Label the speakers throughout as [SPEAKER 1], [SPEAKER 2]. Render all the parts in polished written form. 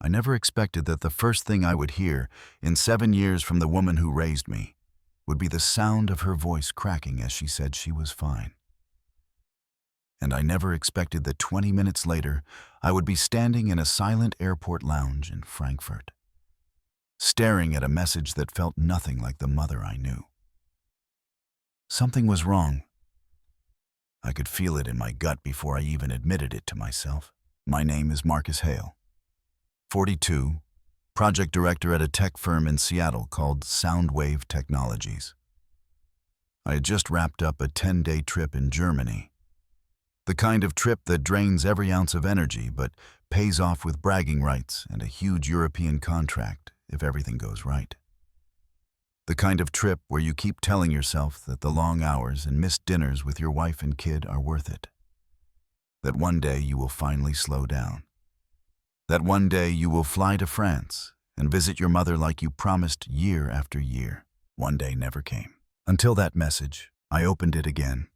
[SPEAKER 1] I never expected that the first thing I would hear in 7 years from the woman who raised me would be the sound of her voice cracking as she said she was fine. And I never expected that 20 minutes later, I would be standing in a silent airport lounge in Frankfurt, staring at a message that felt nothing like the mother I knew. Something was wrong. I could feel it in my gut before I even admitted it to myself. My name is Marcus Hale, 42, project director at a tech firm in Seattle called Soundwave Technologies. I had just wrapped up a 10-day trip in Germany, the kind of trip that drains every ounce of energy but pays off with bragging rights and a huge European contract if everything goes right. The kind of trip where you keep telling yourself that the long hours and missed dinners with your wife and kid are worth it. That one day you will finally slow down. That one day you will fly to France and visit your mother like you promised year after year. One day never came. Until that message, I opened it again,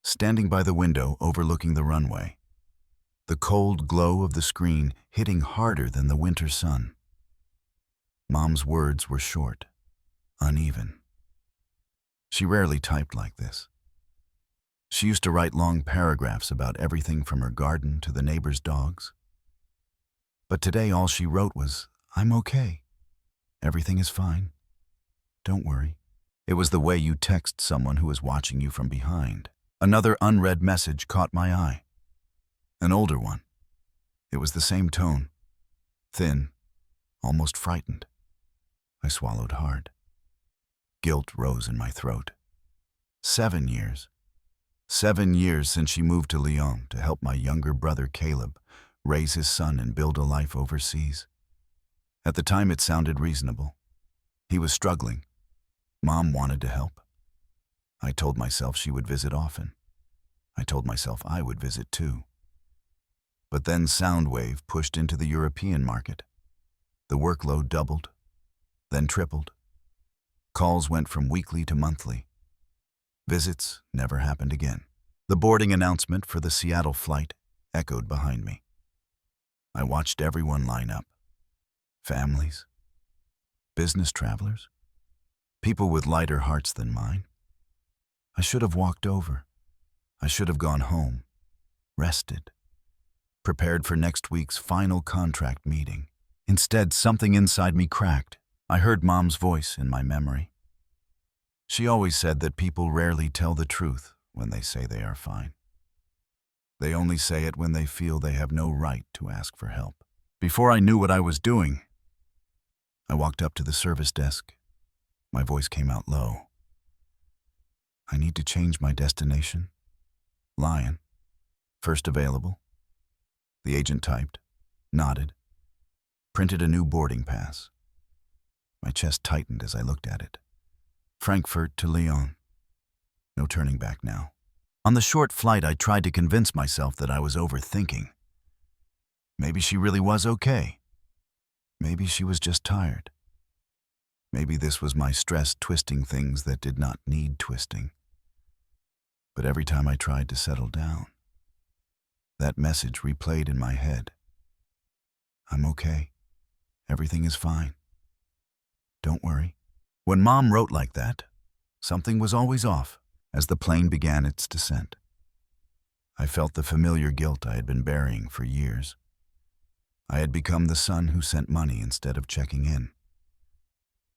[SPEAKER 1] standing by the window overlooking the runway, the cold glow of the screen hitting harder than the winter sun. Mom's words were short, uneven. She rarely typed like this. She used to write long paragraphs about everything from her garden to the neighbor's dogs. But today all she wrote was, "I'm okay. Everything is fine. Don't worry." It was the way you text someone who is watching you from behind. Another unread message caught my eye. An older one. It was the same tone. Thin, almost frightened. I swallowed hard. Guilt rose in my throat. 7 years. 7 years since she moved to Lyon to help my younger brother Caleb raise his son and build a life overseas. At the time it sounded reasonable. He was struggling. Mom wanted to help. I told myself she would visit often. I told myself I would visit too. But then Soundwave pushed into the European market. The workload doubled, then tripled. Calls went from weekly to monthly. Visits never happened again. The boarding announcement for the Seattle flight echoed behind me. I watched everyone line up. Families, business travelers, people with lighter hearts than mine. I should have walked over. I should have gone home, rested, prepared for next week's final contract meeting. Instead, something inside me cracked. I heard Mom's voice in my memory. She always said that people rarely tell the truth when they say they are fine. They only say it when they feel they have no right to ask for help. Before I knew what I was doing, I walked up to the service desk. My voice came out low. "I need to change my destination. Lyon. First available." The agent typed, nodded, printed a new boarding pass. My chest tightened as I looked at it. Frankfurt to Lyon. No turning back now. On the short flight, I tried to convince myself that I was overthinking. Maybe she really was okay. Maybe she was just tired. Maybe this was my stress twisting things that did not need twisting. But every time I tried to settle down, that message replayed in my head. "I'm okay. Everything is fine. Don't worry." When Mom wrote like that, something was always off as the plane began its descent. I felt the familiar guilt I had been burying for years. I had become the son who sent money instead of checking in.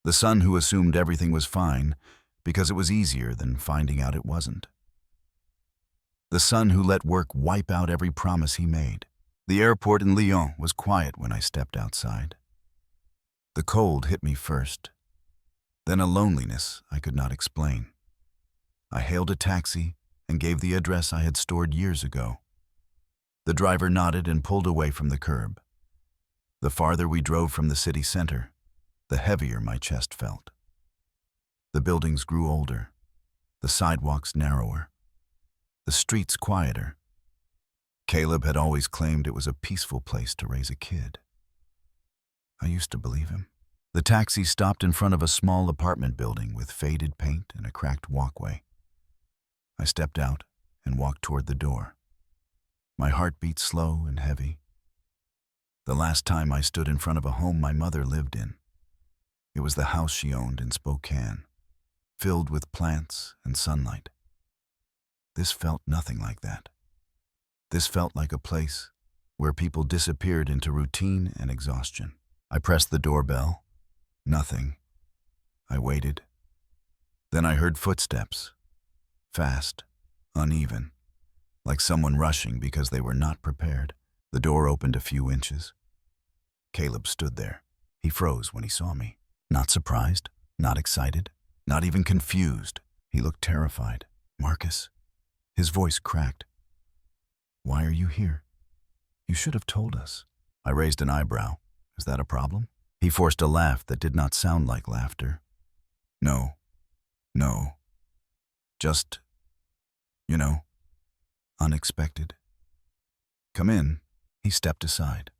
[SPEAKER 1] The son who assumed everything was fine because it was easier than finding out it wasn't. The son who let work wipe out every promise he made. The airport in Lyon was quiet when I stepped outside. The cold hit me first, then a loneliness I could not explain. I hailed a taxi and gave the address I had stored years ago. The driver nodded and pulled away from the curb. The farther we drove from the city center, the heavier my chest felt. The buildings grew older, the sidewalks narrower, the streets quieter. Caleb had always claimed it was a peaceful place to raise a kid. I used to believe him. The taxi stopped in front of a small apartment building with faded paint and a cracked walkway. I stepped out and walked toward the door. My heart beat slow and heavy. The last time I stood in front of a home my mother lived in. It was the house she owned in Spokane, filled with plants and sunlight. This felt nothing like that. This felt like a place where people disappeared into routine and exhaustion. I pressed the doorbell. Nothing. I waited. Then I heard footsteps. Fast, uneven, like someone rushing because they were not prepared. The door opened a few inches. Caleb stood there. He froze when he saw me. Not surprised, not excited, not even confused. He looked terrified. "Marcus." His voice cracked. "Why are you here? You should have told us." I raised an eyebrow. "Is that a problem?" He forced a laugh that did not sound like laughter. No. Just, unexpected. "Come in." He stepped aside.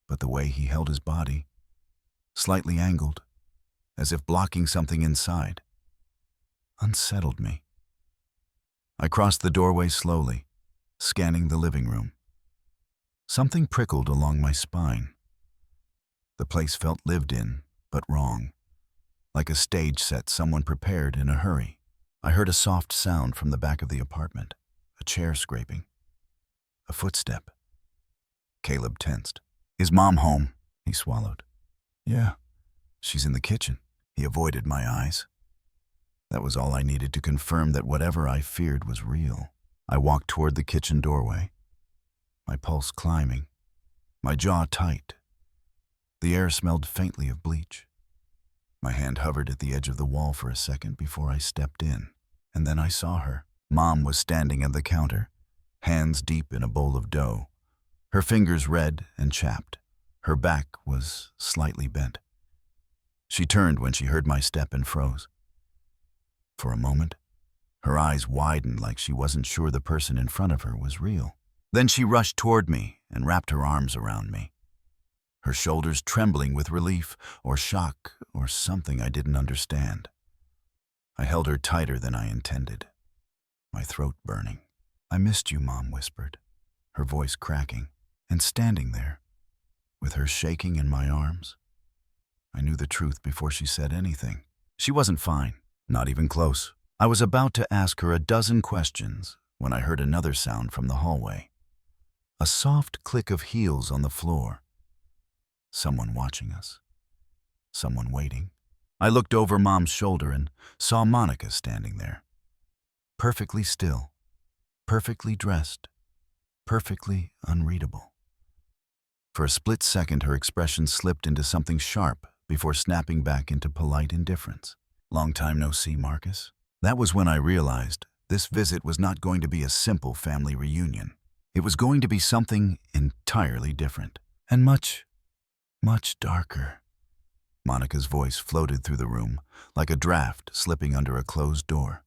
[SPEAKER 1] But the way he held his body, slightly angled, as if blocking something inside, unsettled me. I crossed the doorway slowly, scanning the living room. Something prickled along my spine. The place felt lived in, but wrong, like a stage set someone prepared in a hurry. I heard a soft sound from the back of the apartment, a chair scraping, a footstep. Caleb tensed. "Is Mom home?" He swallowed. "Yeah, she's in the kitchen." He avoided my eyes. That was all I needed to confirm that whatever I feared was real. I walked toward the kitchen doorway, my pulse climbing, my jaw tight. The air smelled faintly of bleach. My hand hovered at the edge of the wall for a second before I stepped in, and then I saw her. Mom was standing at the counter, hands deep in a bowl of dough, her fingers red and chapped. Her back was slightly bent. She turned when she heard my step and froze. For a moment, her eyes widened like she wasn't sure the person in front of her was real. Then she rushed toward me and wrapped her arms around me, her shoulders trembling with relief or shock or something I didn't understand. I held her tighter than I intended, my throat burning. "I missed you," Mom whispered, her voice cracking. And standing there, with her shaking in my arms, I knew the truth before she said anything. She wasn't fine, not even close. I was about to ask her a dozen questions when I heard another sound from the hallway. A soft click of heels on the floor. Someone watching us. Someone waiting. I looked over Mom's shoulder and saw Monica standing there. Perfectly still, perfectly dressed, perfectly unreadable. For a split second, her expression slipped into something sharp before snapping back into polite indifference. "Long time no see, Marcus." That was when I realized this visit was not going to be a simple family reunion. It was going to be something entirely different and much darker. Monica's voice floated through the room like a draft slipping under a closed door.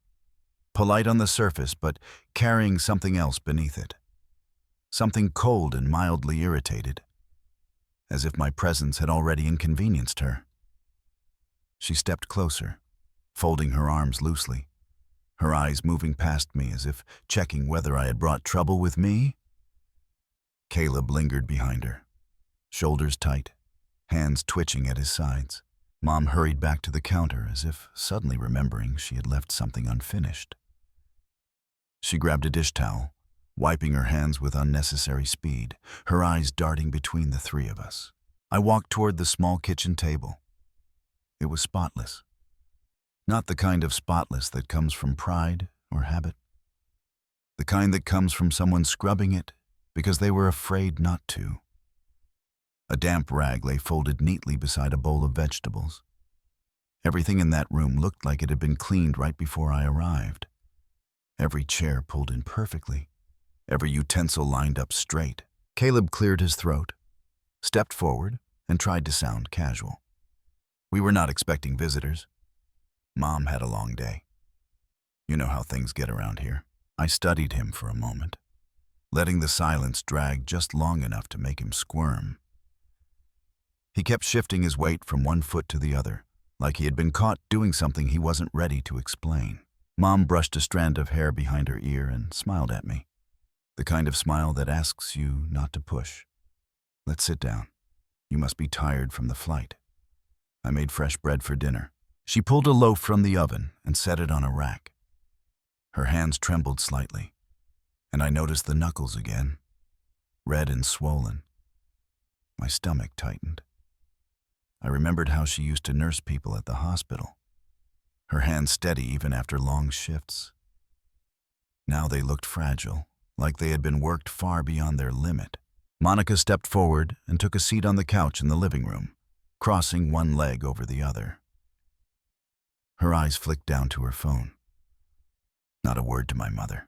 [SPEAKER 1] Polite on the surface, but carrying something else beneath it. Something cold and mildly irritated, as if my presence had already inconvenienced her. She stepped closer, folding her arms loosely, her eyes moving past me as if checking whether I had brought trouble with me. Caleb lingered behind her, shoulders tight, hands twitching at his sides. Mom hurried back to the counter as if suddenly remembering she had left something unfinished. She grabbed a dish towel, wiping her hands with unnecessary speed, her eyes darting between the three of us. I walked toward the small kitchen table. It was spotless. Not the kind of spotless that comes from pride or habit. The kind that comes from someone scrubbing it because they were afraid not to. A damp rag lay folded neatly beside a bowl of vegetables. Everything in that room looked like it had been cleaned right before I arrived. Every chair pulled in perfectly. Every utensil lined up straight. Caleb cleared his throat, stepped forward, and tried to sound casual. We were not expecting visitors. Mom had a long day. You know how things get around here. I studied him for a moment, letting the silence drag just long enough to make him squirm. He kept shifting his weight from one foot to the other, like he had been caught doing something he wasn't ready to explain. Mom brushed a strand of hair behind her ear and smiled at me. The kind of smile that asks you not to push. Let's sit down. You must be tired from the flight. I made fresh bread for dinner. She pulled a loaf from the oven and set it on a rack. Her hands trembled slightly, and I noticed the knuckles again, red and swollen. My stomach tightened. I remembered how she used to nurse people at the hospital, her hands steady even after long shifts. Now they looked fragile, like they had been worked far beyond their limit. Monica stepped forward and took a seat on the couch in the living room, crossing one leg over the other. Her eyes flicked down to her phone. Not a word to my mother.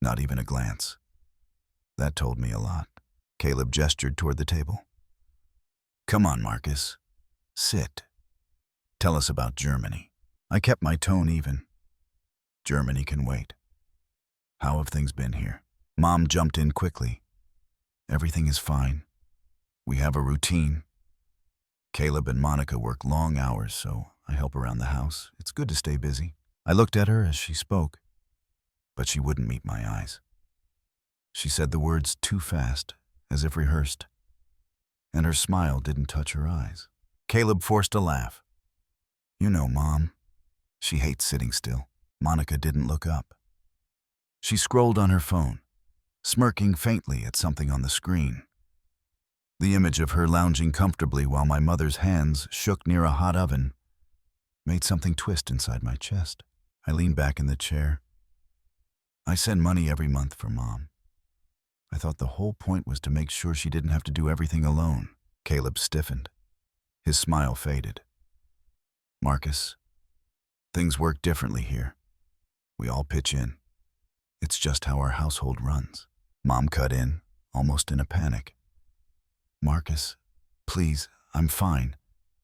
[SPEAKER 1] Not even a glance. That told me a lot. Caleb gestured toward the table. Come on, Marcus. Sit. Tell us about Germany. I kept my tone even. Germany can wait. How have things been here? Mom jumped in quickly. Everything is fine. We have a routine. Caleb and Monica work long hours, so I help around the house. It's good to stay busy. I looked at her as she spoke, but she wouldn't meet my eyes. She said the words too fast, as if rehearsed, and her smile didn't touch her eyes. Caleb forced a laugh. You know, Mom, she hates sitting still. Monica didn't look up. She scrolled on her phone, smirking faintly at something on the screen. The image of her lounging comfortably while my mother's hands shook near a hot oven made something twist inside my chest. I leaned back in the chair. I send money every month for Mom. I thought the whole point was to make sure she didn't have to do everything alone. Caleb stiffened. His smile faded. Marcus, things work differently here. We all pitch in. It's just how our household runs. Mom cut in, almost in a panic. Marcus, please, I'm fine.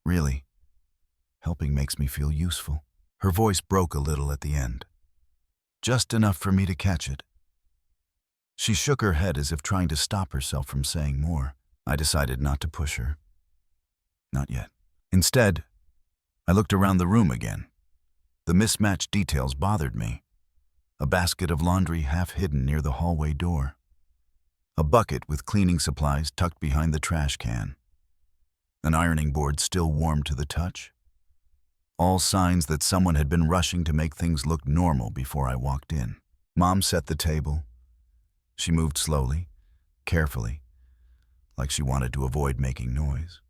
[SPEAKER 1] Really. Helping makes me feel useful. Her voice broke a little at the end. Just enough for me to catch it. She shook her head as if trying to stop herself from saying more. I decided not to push her. Not yet. Instead, I looked around the room again. The mismatched details bothered me. A basket of laundry half hidden near the hallway door. A bucket with cleaning supplies tucked behind the trash can. An ironing board still warm to the touch. All signs that someone had been rushing to make things look normal before I walked in. Mom set the table. She moved slowly, carefully, like she wanted to avoid making noise.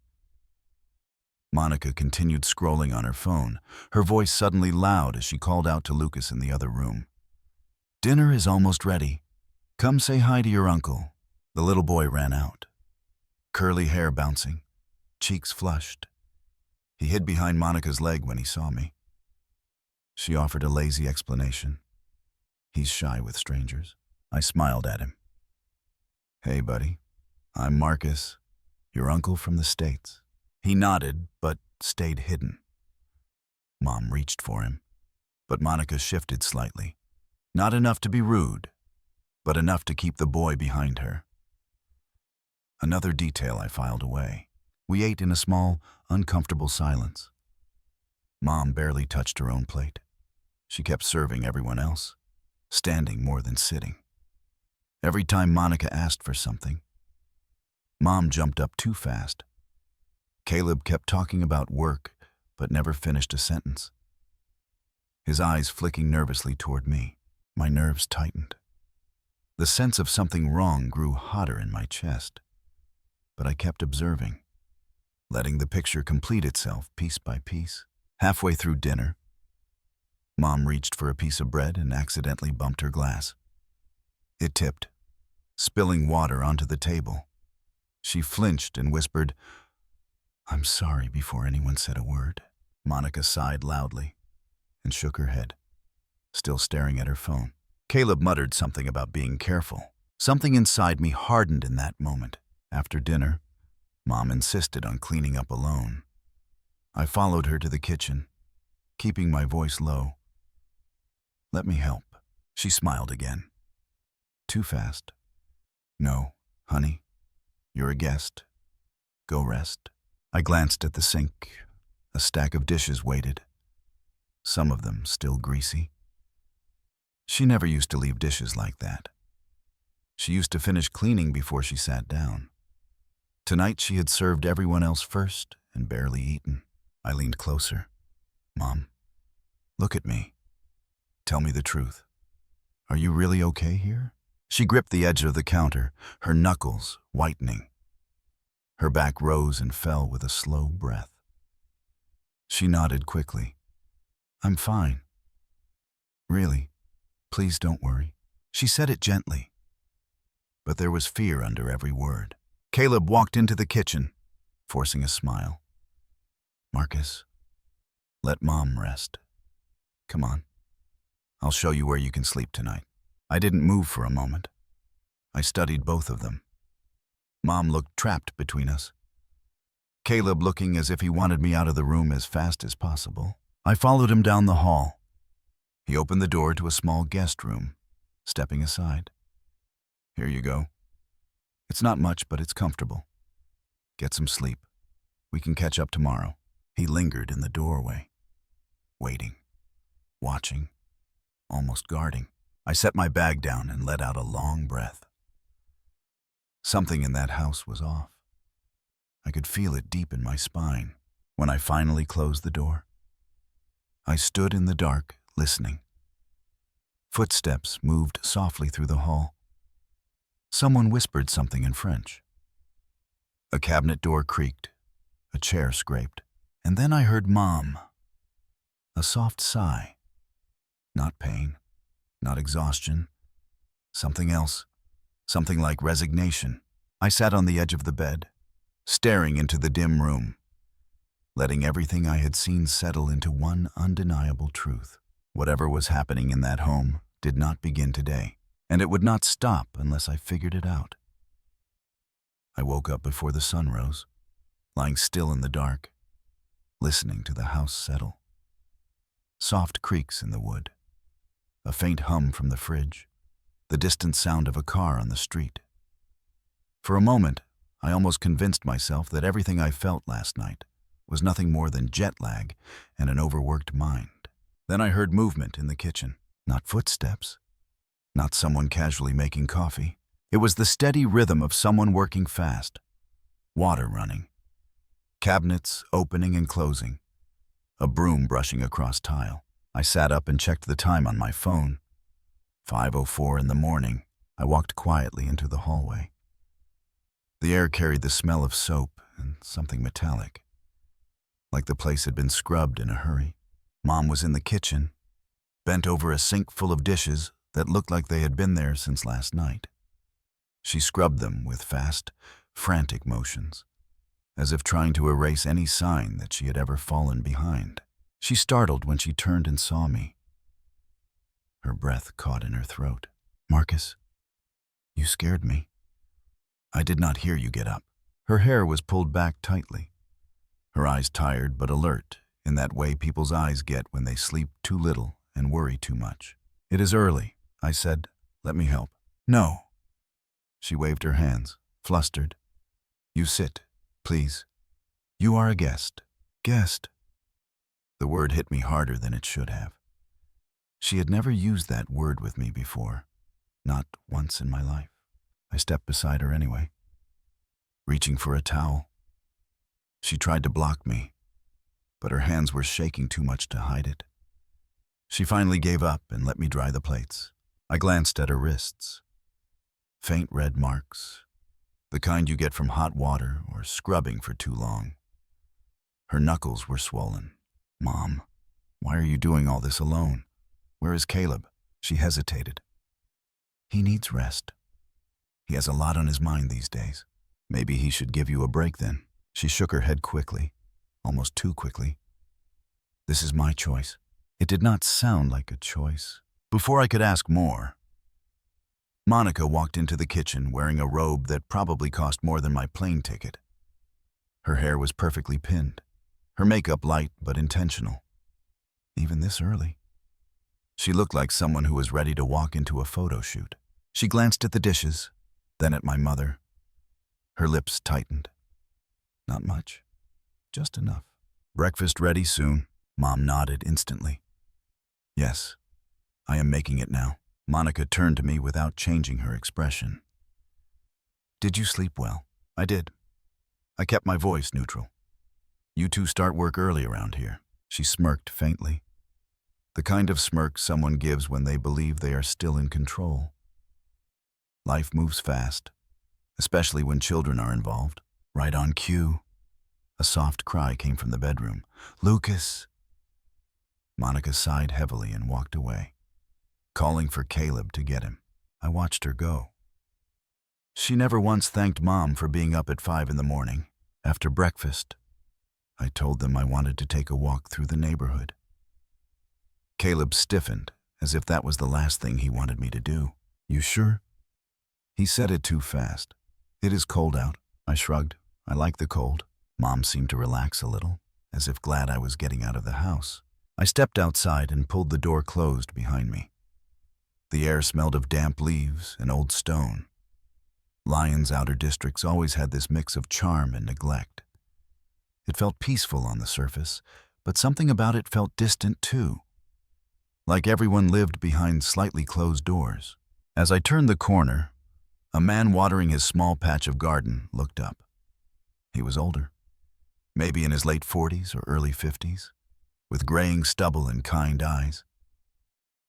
[SPEAKER 1] Monica continued scrolling on her phone, her voice suddenly loud as she called out to Lucas in the other room. Dinner is almost ready. Come say hi to your uncle. The little boy ran out. Curly hair bouncing, cheeks flushed. He hid behind Monica's leg when he saw me. She offered a lazy explanation. He's shy with strangers. I smiled at him. Hey, buddy. I'm Marcus, your uncle from the States. He nodded, but stayed hidden. Mom reached for him, but Monica shifted slightly. Not enough to be rude, but enough to keep the boy behind her. Another detail I filed away. We ate in a small, uncomfortable silence. Mom barely touched her own plate. She kept serving everyone else, standing more than sitting. Every time Monica asked for something, Mom jumped up too fast. Caleb kept talking about work, but never finished a sentence. His eyes flicking nervously toward me. My nerves tightened. The sense of something wrong grew hotter in my chest, but I kept observing, letting the picture complete itself piece by piece. Halfway through dinner, Mom reached for a piece of bread and accidentally bumped her glass. It tipped, spilling water onto the table. She flinched and whispered, I'm sorry, before anyone said a word. Monica sighed loudly and shook her head, still staring at her phone. Caleb muttered something about being careful. Something inside me hardened in that moment. After dinner, Mom insisted on cleaning up alone. I followed her to the kitchen, keeping my voice low. Let me help. She smiled again. Too fast. No, honey. You're a guest. Go rest. I glanced at the sink. A stack of dishes waited, some of them still greasy. She never used to leave dishes like that. She used to finish cleaning before she sat down. Tonight she had served everyone else first and barely eaten. I leaned closer. Mom, look at me. Tell me the truth. Are you really okay here? She gripped the edge of the counter, her knuckles whitening. Her back rose and fell with a slow breath. She nodded quickly. I'm fine. Really, please don't worry. She said it gently, but there was fear under every word. Caleb walked into the kitchen, forcing a smile. Marcus, let Mom rest. Come on. I'll show you where you can sleep tonight. I didn't move for a moment. I studied both of them. Mom looked trapped between us. Caleb looking as if he wanted me out of the room as fast as possible. I followed him down the hall. He opened the door to a small guest room, stepping aside. Here you go. It's not much, but it's comfortable. Get some sleep. We can catch up tomorrow. He lingered in the doorway, waiting, watching, almost guarding. I set my bag down and let out a long breath. Something in that house was off. I could feel it deep in my spine. When I finally closed the door, I stood in the dark, listening. Footsteps moved softly through the hall. Someone whispered something in French. A cabinet door creaked, a chair scraped, and then I heard Mom. A soft sigh. Not pain, not exhaustion. Something else, something like resignation. I sat on the edge of the bed, staring into the dim room, letting everything I had seen settle into one undeniable truth. Whatever was happening in that home did not begin today, and it would not stop unless I figured it out. I woke up before the sun rose, lying still in the dark, listening to the house settle. Soft creaks in the wood, a faint hum from the fridge, the distant sound of a car on the street. For a moment, I almost convinced myself that everything I felt last night was nothing more than jet lag and an overworked mind. Then I heard movement in the kitchen. Not footsteps, not someone casually making coffee. It was the steady rhythm of someone working fast, water running, cabinets opening and closing, a broom brushing across tile. I sat up and checked the time on my phone. 5:04 in the morning. I walked quietly into the hallway. The air carried the smell of soap and something metallic, like the place had been scrubbed in a hurry. Mom was in the kitchen, bent over a sink full of dishes that looked like they had been there since last night. She scrubbed them with fast, frantic motions, as if trying to erase any sign that she had ever fallen behind. She startled when she turned and saw me. Her breath caught in her throat. Marcus, you scared me. I did not hear you get up. Her hair was pulled back tightly, her eyes tired but alert, in that way people's eyes get when they sleep too little and worry too much. It is early, I said. Let me help. No. She waved her hands, flustered. You sit, please. You are a guest. Guest. The word hit me harder than it should have. She had never used that word with me before, not once in my life. I stepped beside her anyway, reaching for a towel. She tried to block me, but her hands were shaking too much to hide it. She finally gave up and let me dry the plates. I glanced at her wrists. Faint red marks, the kind you get from hot water or scrubbing for too long. Her knuckles were swollen. Mom, why are you doing all this alone? Where is Caleb? She hesitated. He needs rest. He has a lot on his mind these days. Maybe he should give you a break then. She shook her head quickly, almost too quickly. This is my choice. It did not sound like a choice. Before I could ask more, Monica walked into the kitchen wearing a robe that probably cost more than my plane ticket. Her hair was perfectly pinned, her makeup light but intentional. Even this early. She looked like someone who was ready to walk into a photo shoot. She glanced at the dishes, then at my mother. Her lips tightened. Not much, just enough. Breakfast ready soon. Mom nodded instantly. Yes, I am making it now. Monica turned to me without changing her expression. Did you sleep well? I did. I kept my voice neutral. You two start work early around here. She smirked faintly. The kind of smirk someone gives when they believe they are still in control. Life moves fast, especially when children are involved. Right on cue. A soft cry came from the bedroom. Lucas! Monica sighed heavily and walked away, calling for Caleb to get him. I watched her go. She never once thanked Mom for being up at 5 in the morning. After breakfast, I told them I wanted to take a walk through the neighborhood. Caleb stiffened, as if that was the last thing he wanted me to do. You sure? He said it too fast. It is cold out. I shrugged. I like the cold. Mom seemed to relax a little, as if glad I was getting out of the house. I stepped outside and pulled the door closed behind me. The air smelled of damp leaves and old stone. Lyon's outer districts always had this mix of charm and neglect. It felt peaceful on the surface, but something about it felt distant too. Like everyone lived behind slightly closed doors. As I turned the corner, a man watering his small patch of garden looked up. He was older, maybe in his late 40s or early 50s, with graying stubble and kind eyes.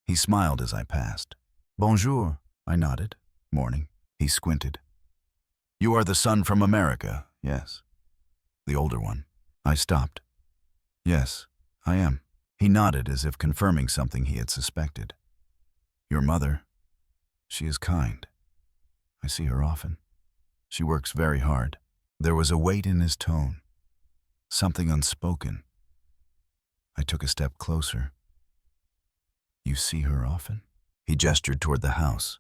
[SPEAKER 1] He smiled as I passed. Bonjour, I nodded. Morning. He squinted. You are the son from America, yes? The older one. I stopped. Yes, I am. He nodded as if confirming something he had suspected. Your mother, she is kind. I see her often. She works very hard. There was a weight in his tone, something unspoken. I took a step closer. You see her often? He gestured toward the house.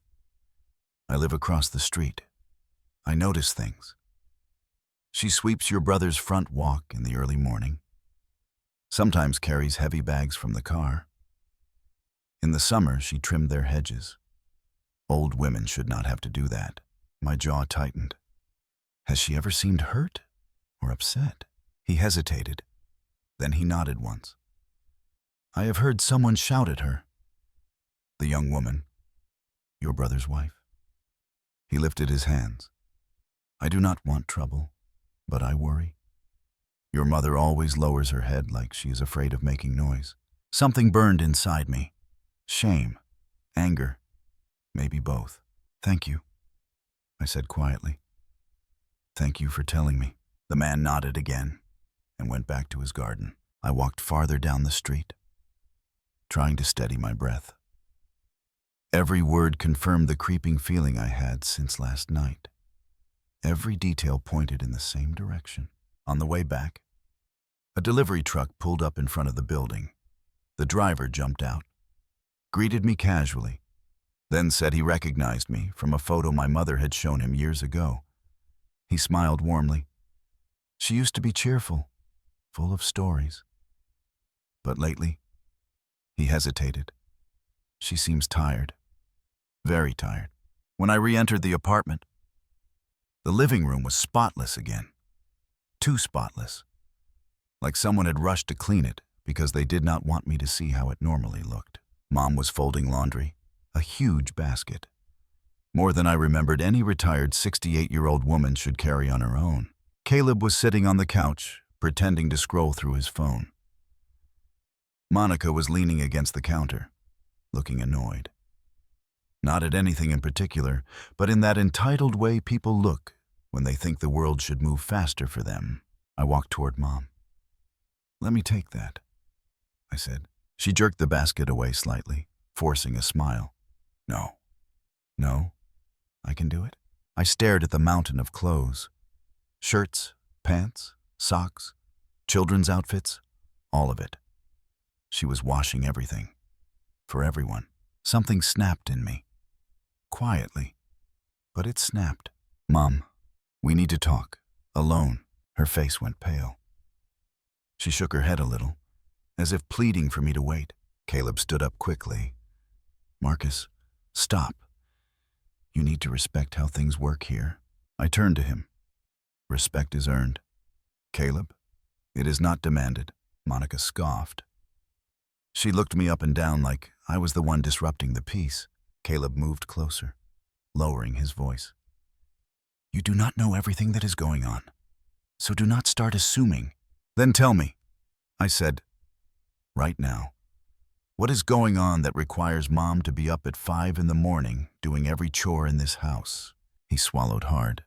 [SPEAKER 1] I live across the street. I notice things. She sweeps your brother's front walk in the early morning. Sometimes carries heavy bags from the car. In the summer, she trimmed their hedges. Old women should not have to do that. My jaw tightened. Has she ever seemed hurt or upset? He hesitated. Then he nodded once. I have heard someone shout at her. The young woman, your brother's wife. He lifted his hands. I do not want trouble, but I worry. Your mother always lowers her head like she is afraid of making noise. Something burned inside me. Shame, anger, maybe both. Thank you, I said quietly. Thank you for telling me. The man nodded again and went back to his garden. I walked farther down the street, trying to steady my breath. Every word confirmed the creeping feeling I had since last night. Every detail pointed in the same direction. On the way back, a delivery truck pulled up in front of the building. The driver jumped out, greeted me casually, then said he recognized me from a photo my mother had shown him years ago. He smiled warmly. She used to be cheerful, full of stories. But lately, he hesitated. She seems tired, very tired. When I re-entered the apartment, the living room was spotless again. Too spotless. Like someone had rushed to clean it because they did not want me to see how it normally looked. Mom was folding laundry, a huge basket. More than I remembered any retired 68-year-old woman should carry on her own. Caleb was sitting on the couch, pretending to scroll through his phone. Monica was leaning against the counter, looking annoyed. Not at anything in particular, but in that entitled way people look when they think the world should move faster for them. I walked toward Mom. Let me take that, I said. She jerked the basket away slightly, forcing a smile. No, I can do it. I stared at the mountain of clothes. Shirts, pants, socks, children's outfits, all of it. She was washing everything. For everyone. Something snapped in me. Quietly. But it snapped. Mom, we need to talk. Alone. Her face went pale. She shook her head a little, as if pleading for me to wait. Caleb stood up quickly. Marcus, stop. You need to respect how things work here. I turned to him. Respect is earned. Caleb, it is not demanded. Monica scoffed. She looked me up and down like I was the one disrupting the peace. Caleb moved closer, lowering his voice. You do not know everything that is going on. So do not start assuming. Then tell me, I said, right now, what is going on that requires Mom to be up at 5 in the morning doing every chore in this house? He swallowed hard.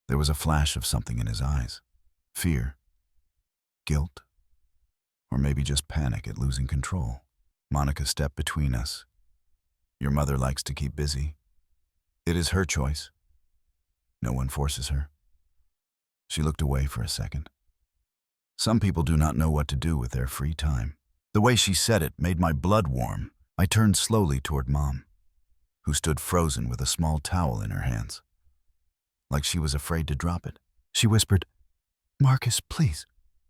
[SPEAKER 1] There was a flash of something in his eyes. Fear, guilt, or maybe just panic at losing control. Monica stepped between us. Your mother likes to keep busy. It is her choice. No one forces her. She looked away for a second. Some people do not know what to do with their free time. The way she said it made my blood warm. I turned slowly toward Mom, who stood frozen with a small towel in her hands, like she was afraid to drop it. She whispered, "Marcus, please,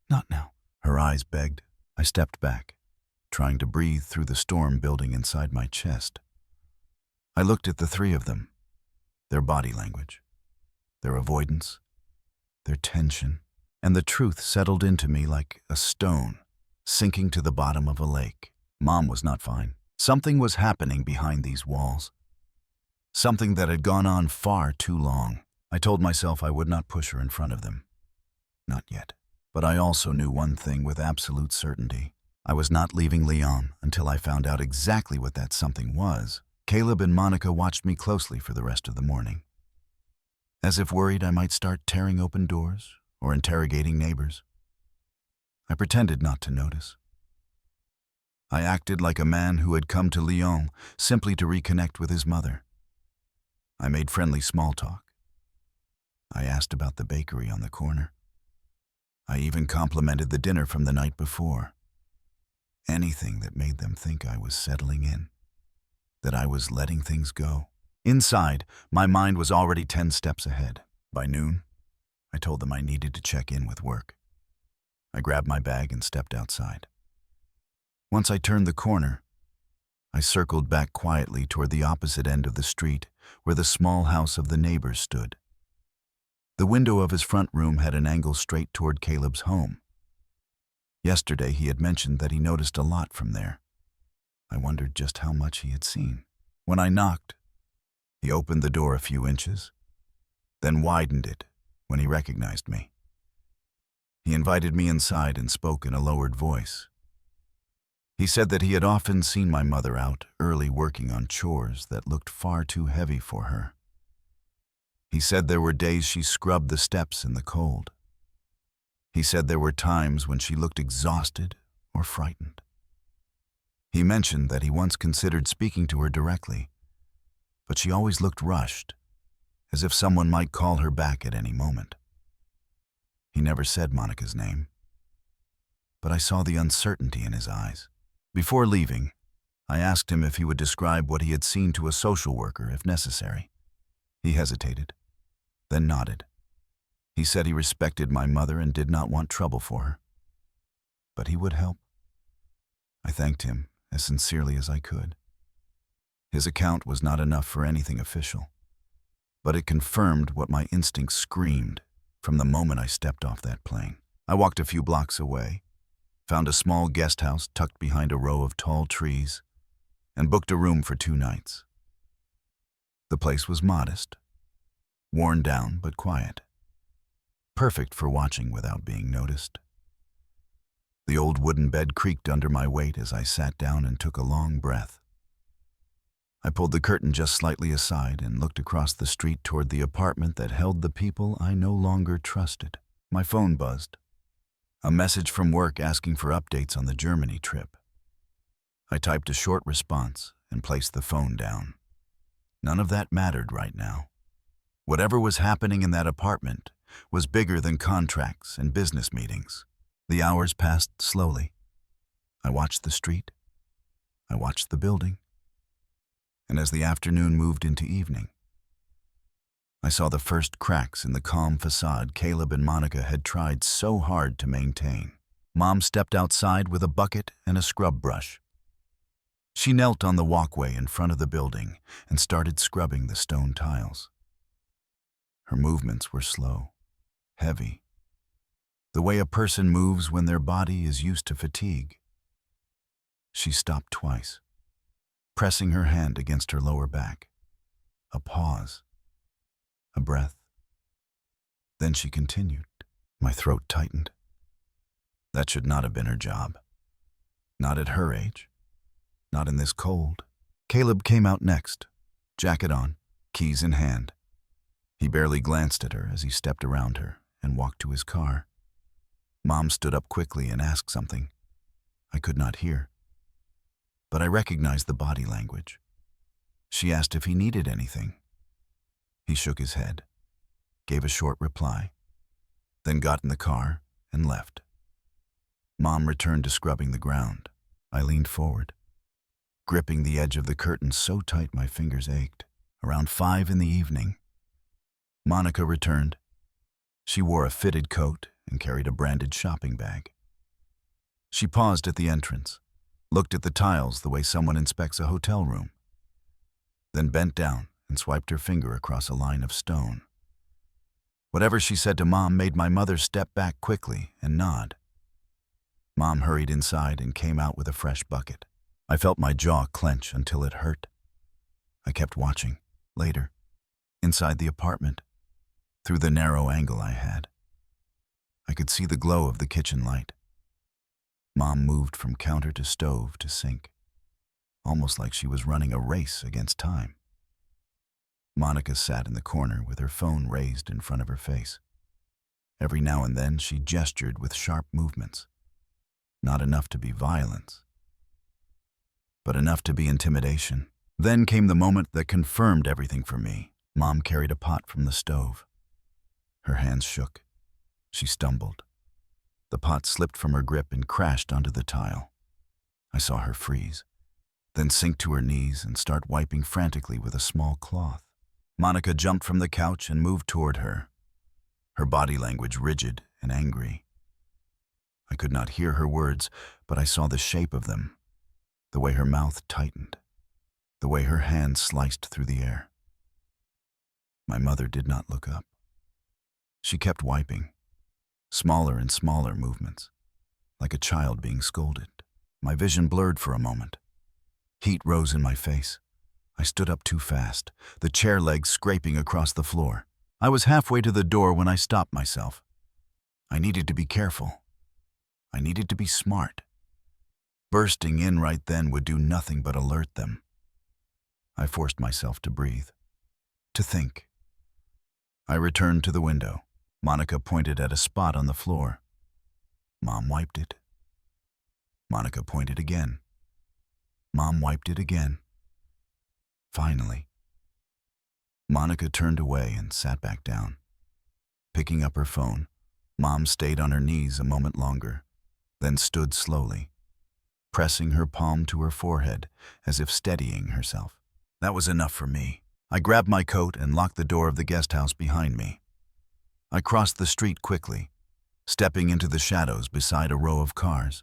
[SPEAKER 1] not now." Her eyes begged. I stepped back, trying to breathe through the storm building inside my chest. I looked at the three of them, their body language, their avoidance, their tension, and the truth settled into me like a stone sinking to the bottom of a lake. Mom was not fine. Something was happening behind these walls. Something that had gone on far too long. I told myself I would not push her in front of them. Not yet. But I also knew one thing with absolute certainty. I was not leaving Lyon until I found out exactly what that something was. Caleb and Monica watched me closely for the rest of the morning, as if worried I might start tearing open doors or interrogating neighbors. I pretended not to notice. I acted like a man who had come to Lyon simply to reconnect with his mother. I made friendly small talk. I asked about the bakery on the corner. I even complimented the dinner from the night before. Anything that made them think I was settling in, that I was letting things go. Inside, my mind was already 10 steps ahead. By noon, I told them I needed to check in with work. I grabbed my bag and stepped outside. Once I turned the corner, I circled back quietly toward the opposite end of the street where the small house of the neighbors stood. The window of his front room had an angle straight toward Caleb's home. Yesterday he had mentioned that he noticed a lot from there. I wondered just how much he had seen. When I knocked, he opened the door a few inches, then widened it when he recognized me. He invited me inside and spoke in a lowered voice. He said that he had often seen my mother out early working on chores that looked far too heavy for her. He said there were days she scrubbed the steps in the cold. He said there were times when she looked exhausted or frightened. He mentioned that he once considered speaking to her directly, but she always looked rushed, as if someone might call her back at any moment. He never said Monica's name, but I saw the uncertainty in his eyes. Before leaving, I asked him if he would describe what he had seen to a social worker if necessary. He hesitated, then nodded. He said he respected my mother and did not want trouble for her, but he would help. I thanked him as sincerely as I could. His account was not enough for anything official, but it confirmed what my instincts screamed from the moment I stepped off that plane. I walked a few blocks away, found a small guest house tucked behind a row of tall trees, and booked a room for 2 nights. The place was modest, worn down but quiet, perfect for watching without being noticed. The old wooden bed creaked under my weight as I sat down and took a long breath. I pulled the curtain just slightly aside and looked across the street toward the apartment that held the people I no longer trusted. My phone buzzed. A message from work asking for updates on the Germany trip. I typed a short response and placed the phone down. None of that mattered right now. Whatever was happening in that apartment was bigger than contracts and business meetings. The hours passed slowly. I watched the street. I watched the building. And as the afternoon moved into evening, I saw the first cracks in the calm facade Caleb and Monica had tried so hard to maintain. Mom stepped outside with a bucket and a scrub brush. She knelt on the walkway in front of the building and started scrubbing the stone tiles. Her movements were slow, heavy, the way a person moves when their body is used to fatigue. She stopped twice, pressing her hand against her lower back. A pause, a breath. Then she continued. My throat tightened. That should not have been her job. Not at her age. Not in this cold. Caleb came out next, jacket on, keys in hand. He barely glanced at her as he stepped around her and walked to his car. Mom stood up quickly and asked something. I could not hear, but I recognized the body language. She asked if he needed anything. He shook his head, gave a short reply, then got in the car and left. Mom returned to scrubbing the ground. I leaned forward, gripping the edge of the curtain so tight my fingers ached. Around 5 in the evening, Monica returned. She wore a fitted coat and carried a branded shopping bag. She paused at the entrance, looked at the tiles the way someone inspects a hotel room, then bent down and swiped her finger across a line of stone. Whatever she said to Mom made my mother step back quickly and nod. Mom hurried inside and came out with a fresh bucket. I felt my jaw clench until it hurt. I kept watching. Later, inside the apartment, through the narrow angle I had, I could see the glow of the kitchen light. Mom moved from counter to stove to sink, almost like she was running a race against time. Monica sat in the corner with her phone raised in front of her face. Every now and then she gestured with sharp movements. Not enough to be violence, but enough to be intimidation. Then came the moment that confirmed everything for me. Mom carried a pot from the stove. Her hands shook. She stumbled. The pot slipped from her grip and crashed onto the tile. I saw her freeze, then sink to her knees and start wiping frantically with a small cloth. Monica jumped from the couch and moved toward her, her body language rigid and angry. I could not hear her words, but I saw the shape of them, the way her mouth tightened, the way her hand sliced through the air. My mother did not look up. She kept wiping, smaller and smaller movements, like a child being scolded. My vision blurred for a moment. Heat rose in my face. I stood up too fast, the chair legs scraping across the floor. I was halfway to the door when I stopped myself. I needed to be careful. I needed to be smart. Bursting in right then would do nothing but alert them. I forced myself to breathe, to think. I returned to the window. Monica pointed at a spot on the floor. Mom wiped it. Monica pointed again. Mom wiped it again. Finally, Monica turned away and sat back down. Picking up her phone, Mom stayed on her knees a moment longer, then stood slowly, pressing her palm to her forehead as if steadying herself. That was enough for me. I grabbed my coat and locked the door of the guest house behind me. I crossed the street quickly, stepping into the shadows beside a row of cars.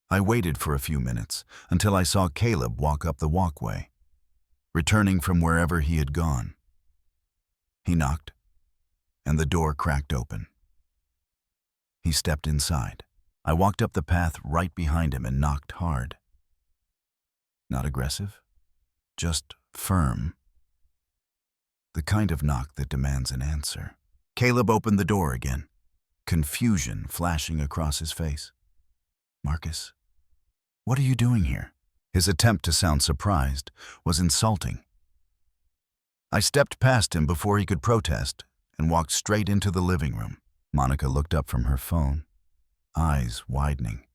[SPEAKER 1] I waited for a few minutes until I saw Caleb walk up the walkway, returning from wherever he had gone. He knocked, and the door cracked open. He stepped inside. I walked up the path right behind him and knocked hard. Not aggressive, just firm. The kind of knock that demands an answer. Caleb opened the door again, confusion flashing across his face. Marcus, what are you doing here? His attempt to sound surprised was insulting. I stepped past him before he could protest and walked straight into the living room. Monica looked up from her phone, eyes widening.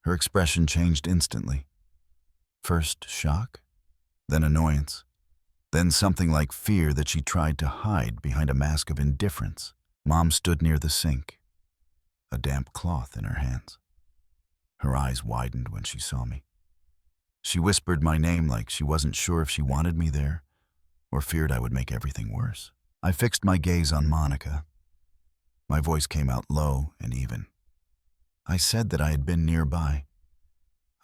[SPEAKER 1] Her expression changed instantly. First shock, then annoyance, then something like fear that she tried to hide behind a mask of indifference. Mom stood near the sink, a damp cloth in her hands. Her eyes widened when she saw me. She whispered my name like she wasn't sure if she wanted me there or feared I would make everything worse. I fixed my gaze on Monica. My voice came out low and even. I said that I had been nearby.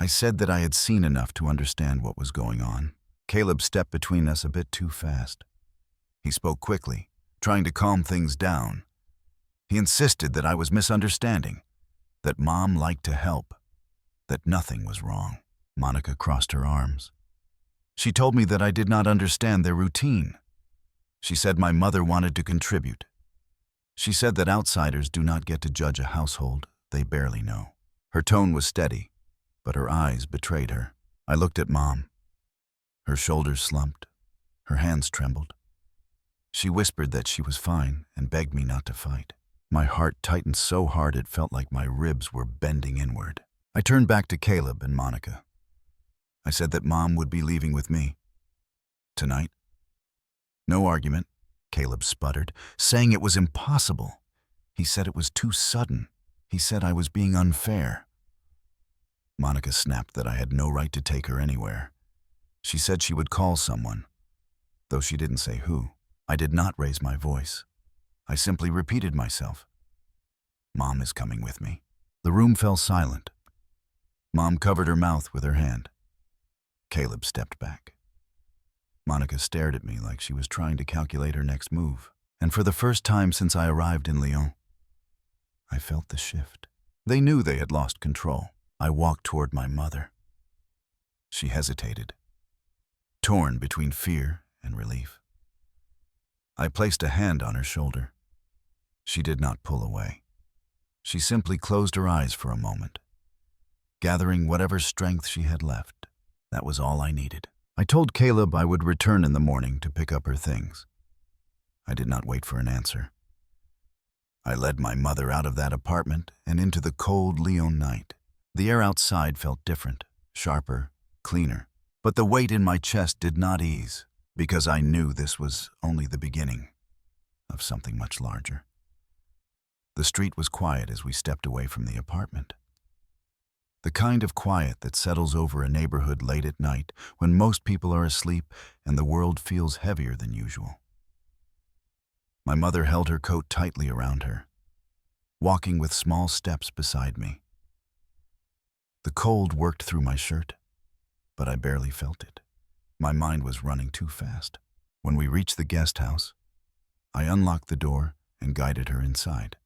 [SPEAKER 1] I said that I had seen enough to understand what was going on. Caleb stepped between us a bit too fast. He spoke quickly, trying to calm things down. He insisted that I was misunderstanding, that Mom liked to help, that nothing was wrong. Monica crossed her arms. She told me that I did not understand their routine. She said my mother wanted to contribute. She said that outsiders do not get to judge a household they barely know. Her tone was steady, but her eyes betrayed her. I looked at Mom. Her shoulders slumped. Her hands trembled. She whispered that she was fine and begged me not to fight. My heart tightened so hard it felt like my ribs were bending inward. I turned back to Caleb and Monica. I said that Mom would be leaving with me. Tonight? No argument, Caleb sputtered, saying it was impossible. He said it was too sudden. He said I was being unfair. Monica snapped that I had no right to take her anywhere. She said she would call someone, though she didn't say who. I did not raise my voice. I simply repeated myself. Mom is coming with me. The room fell silent. Mom covered her mouth with her hand. Caleb stepped back. Monica stared at me like she was trying to calculate her next move. And for the first time since I arrived in Lyon, I felt the shift. They knew they had lost control. I walked toward my mother. She hesitated, torn between fear and relief. I placed a hand on her shoulder. She did not pull away. She simply closed her eyes for a moment, gathering whatever strength she had left. That was all I needed. I told Caleb I would return in the morning to pick up her things. I did not wait for an answer. I led my mother out of that apartment and into the cold Lyon night. The air outside felt different, sharper, cleaner. But the weight in my chest did not ease, because I knew this was only the beginning of something much larger. The street was quiet as we stepped away from the apartment. The kind of quiet that settles over a neighborhood late at night when most people are asleep and the world feels heavier than usual. My mother held her coat tightly around her, walking with small steps beside me. The cold worked through my shirt, but I barely felt it. My mind was running too fast. When we reached the guest house, I unlocked the door and guided her inside.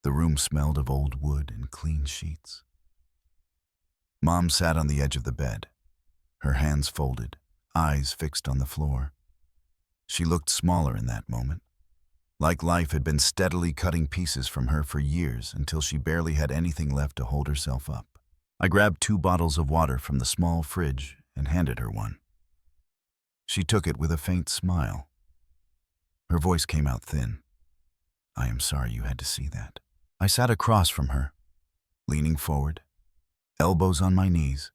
[SPEAKER 1] The room smelled of old wood and clean sheets. Mom sat on the edge of the bed, her hands folded, eyes fixed on the floor. She looked smaller in that moment, like life had been steadily cutting pieces from her for years until she barely had anything left to hold herself up. I grabbed 2 bottles of water from the small fridge and handed her one. She took it with a faint smile. Her voice came out thin. I am sorry you had to see that. I sat across from her, leaning forward, elbows on my knees.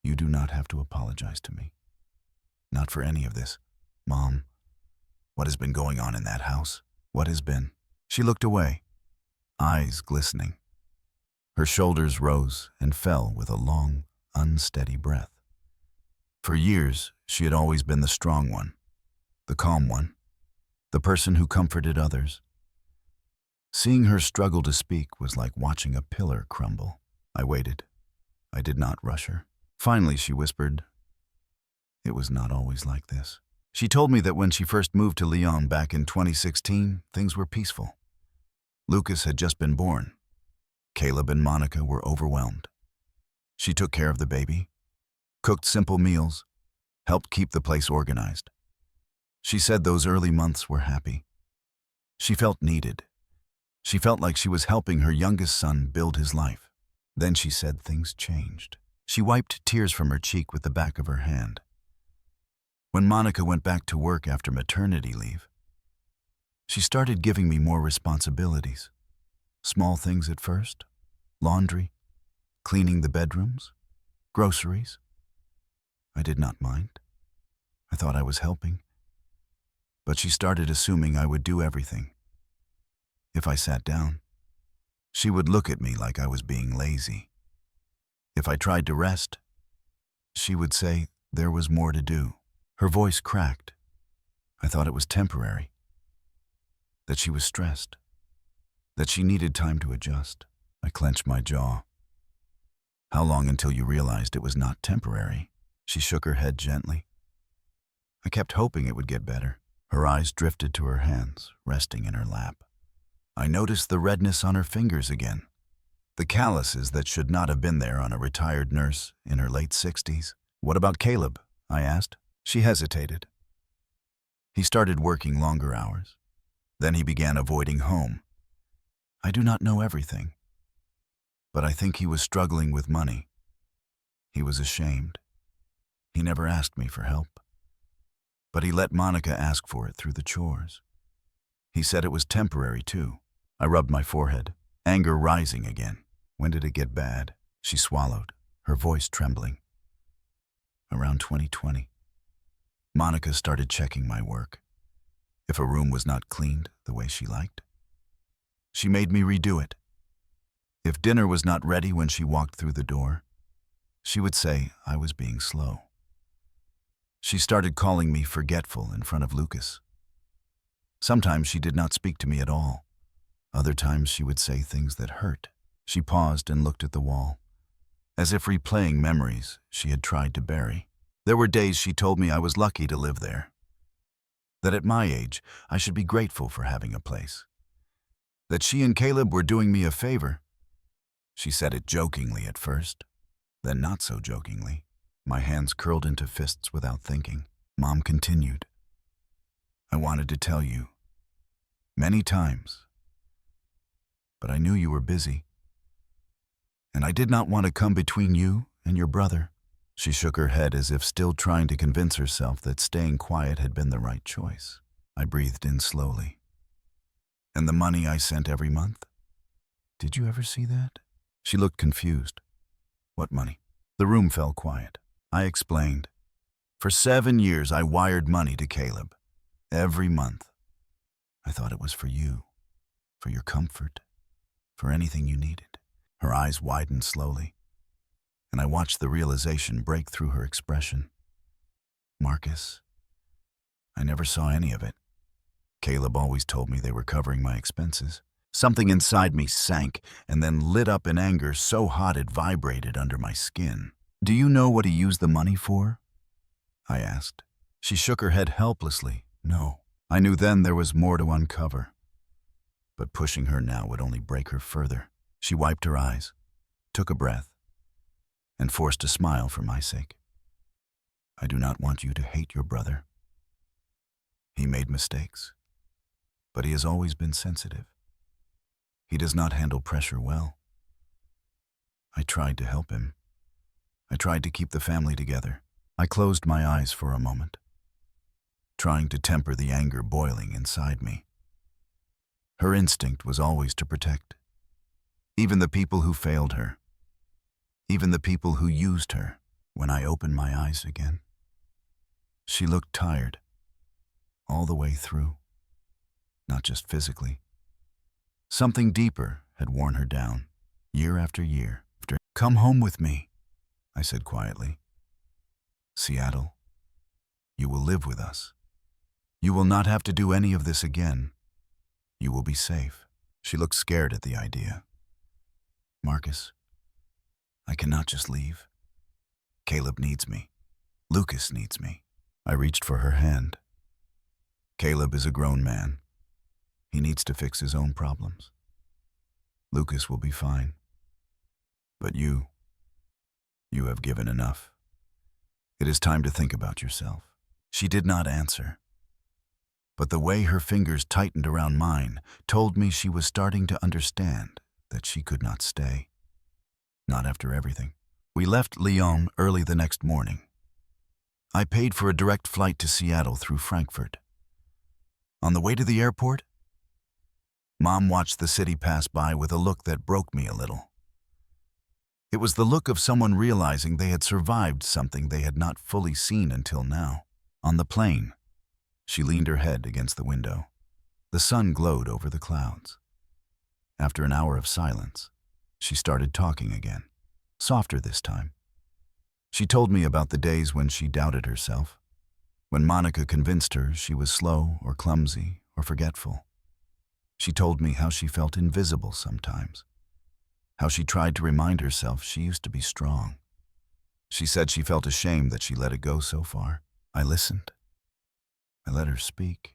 [SPEAKER 1] You do not have to apologize to me. Not for any of this. Mom, what has been going on in that house? What has been? She looked away, eyes glistening. Her shoulders rose and fell with a long, unsteady breath. For years, she had always been the strong one, the calm one, the person who comforted others. Seeing her struggle to speak was like watching a pillar crumble. I waited. I did not rush her. Finally, she whispered, "It was not always like this." She told me that when she first moved to Lyon back in 2016, things were peaceful. Lucas had just been born. Caleb and Monica were overwhelmed. She took care of the baby, cooked simple meals, helped keep the place organized. She said those early months were happy. She felt needed. She felt like she was helping her youngest son build his life. Then she said things changed. She wiped tears from her cheek with the back of her hand. When Monica went back to work after maternity leave, she started giving me more responsibilities. Small things at first, laundry, cleaning the bedrooms, groceries. I did not mind. I thought I was helping. But she started assuming I would do everything. If I sat down, she would look at me like I was being lazy. If I tried to rest, she would say there was more to do. Her voice cracked. I thought it was temporary, that she was stressed, that she needed time to adjust. I clenched my jaw. How long until you realized it was not temporary? She shook her head gently. I kept hoping it would get better. Her eyes drifted to her hands, resting in her lap. I noticed the redness on her fingers again, the calluses that should not have been there on a retired nurse in her late 60s. What about Caleb? I asked. She hesitated. He started working longer hours. Then he began avoiding home. I do not know everything, but I think he was struggling with money. He was ashamed. He never asked me for help, but he let Monica ask for it through the chores. He said it was temporary too. I rubbed my forehead, anger rising again. When did it get bad? She swallowed, her voice trembling. Around 2020. Monica started checking my work. If a room was not cleaned the way she liked, she made me redo it. If dinner was not ready when she walked through the door, she would say I was being slow. She started calling me forgetful in front of Lucas. Sometimes she did not speak to me at all. Other times she would say things that hurt. She paused and looked at the wall, as if replaying memories she had tried to bury. There were days she told me I was lucky to live there, that at my age I should be grateful for having a place, that she and Caleb were doing me a favor. She said it jokingly at first, then not so jokingly. My hands curled into fists without thinking. Mom continued. I wanted to tell you many times, but I knew you were busy, and I did not want to come between you and your brother. She shook her head as if still trying to convince herself that staying quiet had been the right choice. I breathed in slowly. And the money I sent every month? Did you ever see that? She looked confused. What money? The room fell quiet. I explained. For 7 years I wired money to Caleb. Every month. I thought it was for you, for your comfort, for anything you needed. Her eyes widened slowly, and I watched the realization break through her expression. Marcus, I never saw any of it. Caleb always told me they were covering my expenses. Something inside me sank and then lit up in anger so hot it vibrated under my skin. Do you know what he used the money for? I asked. She shook her head helplessly. No. I knew then there was more to uncover. But pushing her now would only break her further. She wiped her eyes, took a breath, and forced a smile for my sake. I do not want you to hate your brother. He made mistakes, but he has always been sensitive. He does not handle pressure well. I tried to help him. I tried to keep the family together. I closed my eyes for a moment, trying to temper the anger boiling inside me. Her instinct was always to protect. Even the people who failed her. Even the people who used her. When I opened my eyes again, she looked tired, all the way through, not just physically. Something deeper had worn her down, year after year. Come home with me, I said quietly. Seattle, you will live with us. You will not have to do any of this again. You will be safe. She looked scared at the idea. Marcus, I cannot just leave. Caleb needs me. Lucas needs me. I reached for her hand. Caleb is a grown man. He needs to fix his own problems. Lucas will be fine. But you have given enough. It is time to think about yourself. She did not answer, but the way her fingers tightened around mine told me she was starting to understand that she could not stay. Not after everything. We left Lyon early the next morning. I paid for a direct flight to Seattle through Frankfurt. On the way to the airport, Mom watched the city pass by with a look that broke me a little. It was the look of someone realizing they had survived something they had not fully seen until now. On the plane, she leaned her head against the window. The sun glowed over the clouds. After an hour of silence, she started talking again, softer this time. She told me about the days when she doubted herself, when Monica convinced her she was slow or clumsy or forgetful. She told me how she felt invisible sometimes, how she tried to remind herself she used to be strong. She said she felt ashamed that she let it go so far. I listened. I let her speak.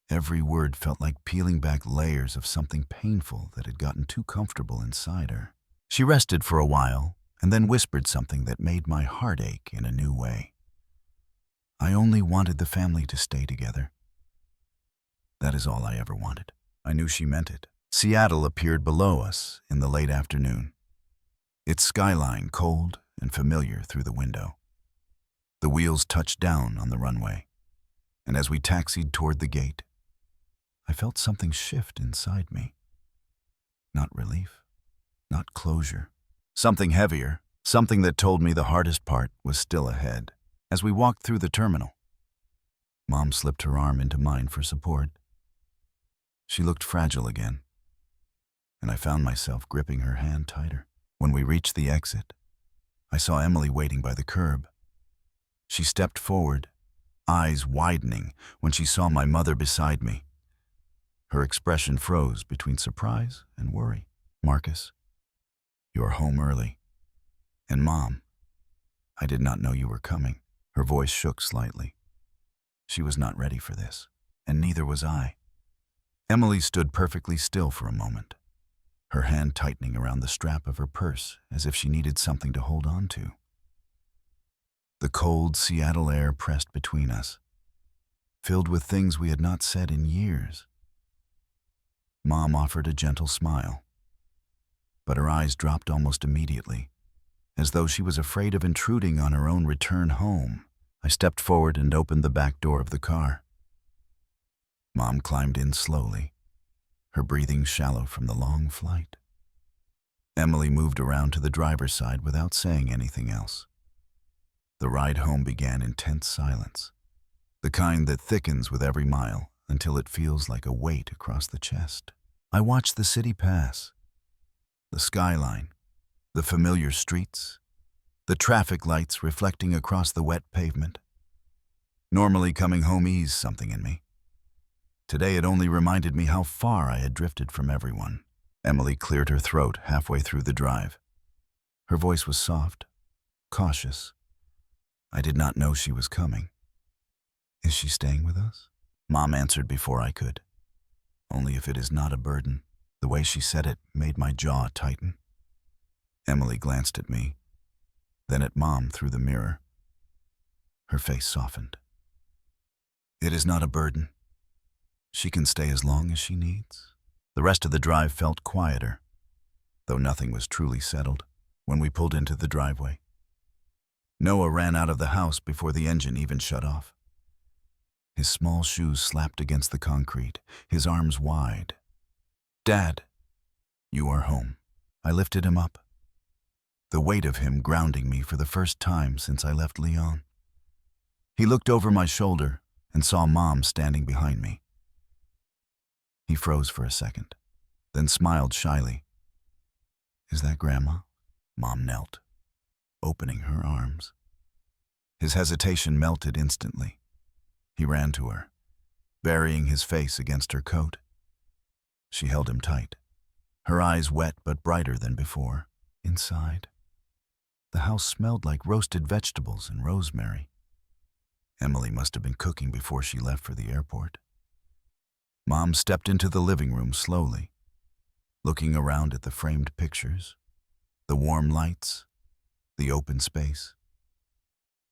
[SPEAKER 1] Every word felt like peeling back layers of something painful that had gotten too comfortable inside her. She rested for a while and then whispered something that made my heart ache in a new way. I only wanted the family to stay together. That is all I ever wanted. I knew she meant it. Seattle appeared below us in the late afternoon, its skyline cold and familiar through the window. The wheels touched down on the runway, and as we taxied toward the gate, I felt something shift inside me. Not relief, not closure. Something heavier, something that told me the hardest part was still ahead. As we walked through the terminal, Mom slipped her arm into mine for support. She looked fragile again, and I found myself gripping her hand tighter. When we reached the exit, I saw Emily waiting by the curb. She stepped forward, eyes widening when she saw my mother beside me. Her expression froze between surprise and worry. "Marcus, you are home early. And Mom, I did not know you were coming." Her voice shook slightly. She was not ready for this, and neither was I. Emily stood perfectly still for a moment, her hand tightening around the strap of her purse as if she needed something to hold on to. The cold Seattle air pressed between us, filled with things we had not said in years. Mom offered a gentle smile, but her eyes dropped almost immediately, as though she was afraid of intruding on her own return home. I stepped forward and opened the back door of the car. Mom climbed in slowly, her breathing shallow from the long flight. Emily moved around to the driver's side without saying anything else. The ride home began in tense silence, the kind that thickens with every mile until it feels like a weight across the chest. I watched the city pass, the skyline, the familiar streets, the traffic lights reflecting across the wet pavement. Normally, coming home eased something in me. Today it only reminded me how far I had drifted from everyone. Emily cleared her throat halfway through the drive. Her voice was soft, cautious. I did not know she was coming. "Is she staying with us?" Mom answered before I could. "Only if it is not a burden." The way she said it made my jaw tighten. Emily glanced at me, then at Mom through the mirror. Her face softened. "It is not a burden. She can stay as long as she needs." The rest of the drive felt quieter, though nothing was truly settled. When we pulled into the driveway, Noah ran out of the house before the engine even shut off. His small shoes slapped against the concrete, his arms wide. "Dad, you are home." I lifted him up, the weight of him grounding me for the first time since I left Lyon. He looked over my shoulder and saw Mom standing behind me. He froze for a second, then smiled shyly. "Is that Grandma?" Mom knelt, opening her arms. His hesitation melted instantly. He ran to her, burying his face against her coat. She held him tight, her eyes wet but brighter than before. Inside, the house smelled like roasted vegetables and rosemary. Emily must have been cooking before she left for the airport. Mom stepped into the living room slowly, looking around at the framed pictures, the warm lights, the open space.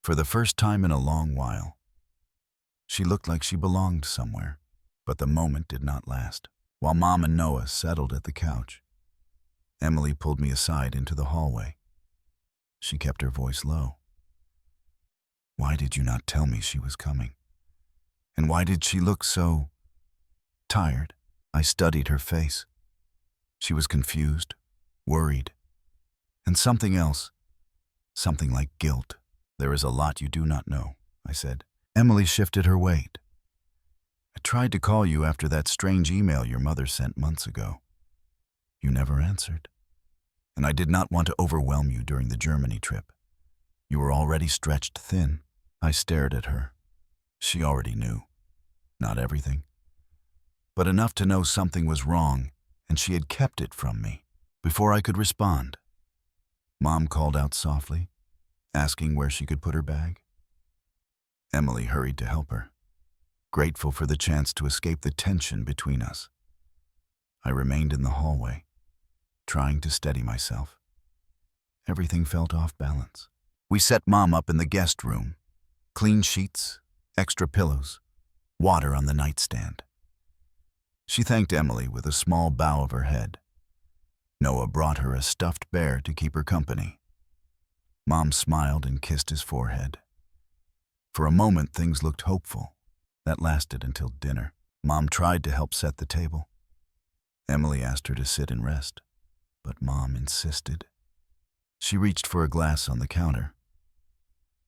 [SPEAKER 1] For the first time in a long while, she looked like she belonged somewhere, but the moment did not last. While Mom and Noah settled at the couch, Emily pulled me aside into the hallway. She kept her voice low. "Why did you not tell me she was coming? And why did she look so tired?" I studied her face. She was confused, worried, and something else, something like guilt. "There is a lot you do not know," I said. Emily shifted her weight. "I tried to call you after that strange email your mother sent months ago. You never answered. And I did not want to overwhelm you during the Germany trip. You were already stretched thin." I stared at her. She already knew. Not everything, but enough to know something was wrong, and she had kept it from me. Before I could respond, Mom called out softly, asking where she could put her bag. Emily hurried to help her, grateful for the chance to escape the tension between us. I remained in the hallway, trying to steady myself. Everything felt off balance. We set Mom up in the guest room. Clean sheets, extra pillows, water on the nightstand. She thanked Emily with a small bow of her head. Noah brought her a stuffed bear to keep her company. Mom smiled and kissed his forehead. For a moment, things looked hopeful. That lasted until dinner. Mom tried to help set the table. Emily asked her to sit and rest, but Mom insisted. She reached for a glass on the counter.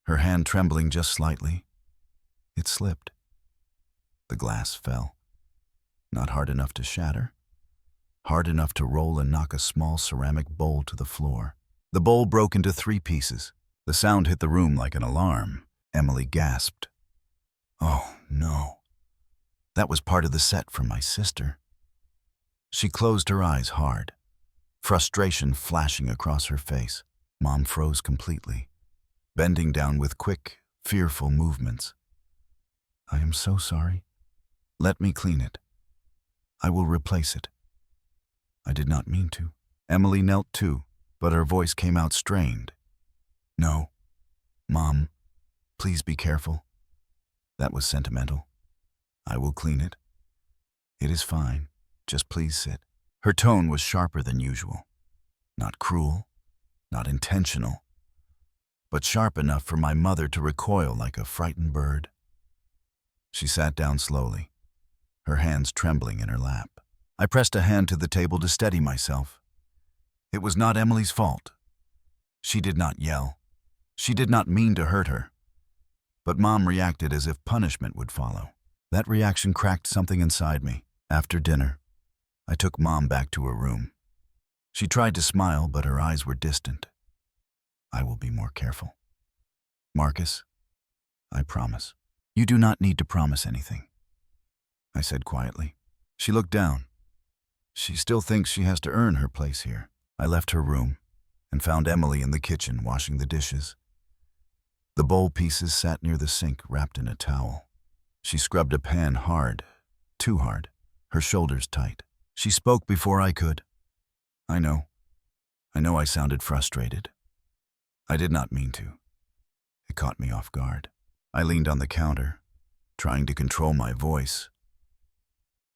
[SPEAKER 1] Her hand trembling just slightly, it slipped. The glass fell. Not hard enough to shatter, hard enough to roll and knock a small ceramic bowl to the floor. The bowl broke into 3 pieces. The sound hit the room like an alarm. Emily gasped. Oh, no. That was part of the set from my sister. She closed her eyes hard, frustration flashing across her face. Mom froze completely, bending down with quick, fearful movements. I am so sorry. Let me clean it. I will replace it. I did not mean to. Emily knelt too, but her voice came out strained. No. Mom, please be careful. That was sentimental. I will clean it. It is fine. Just please sit. Her tone was sharper than usual. Not cruel, not intentional, but sharp enough for my mother to recoil like a frightened bird. She sat down slowly, her hands trembling in her lap. I pressed a hand to the table to steady myself. It was not Emily's fault. She did not yell. She did not mean to hurt her. But Mom reacted as if punishment would follow. That reaction cracked something inside me. After dinner, I took Mom back to her room. She tried to smile, but her eyes were distant. I will be more careful. Marcus, I promise. You do not need to promise anything, I said quietly. She looked down. She still thinks she has to earn her place here. I left her room and found Emily in the kitchen washing the dishes. The bowl pieces sat near the sink, wrapped in a towel. She scrubbed a pan hard, too hard, her shoulders tight. She spoke before I could. I know I sounded frustrated. I did not mean to. It caught me off guard. I leaned on the counter, trying to control my voice.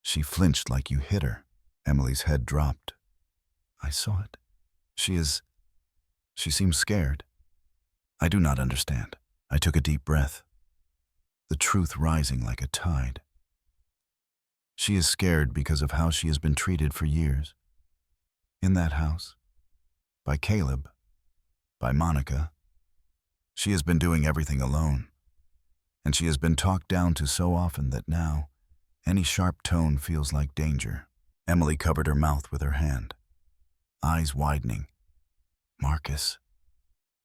[SPEAKER 1] She flinched like you hit her. Emily's head dropped. I saw it. She seems scared. I do not understand. I took a deep breath, the truth rising like a tide. She is scared because of how she has been treated for years. In that house, by Caleb, by Monica. She has been doing everything alone, and she has been talked down to so often that now any sharp tone feels like danger. Emily covered her mouth with her hand, eyes widening. Marcus,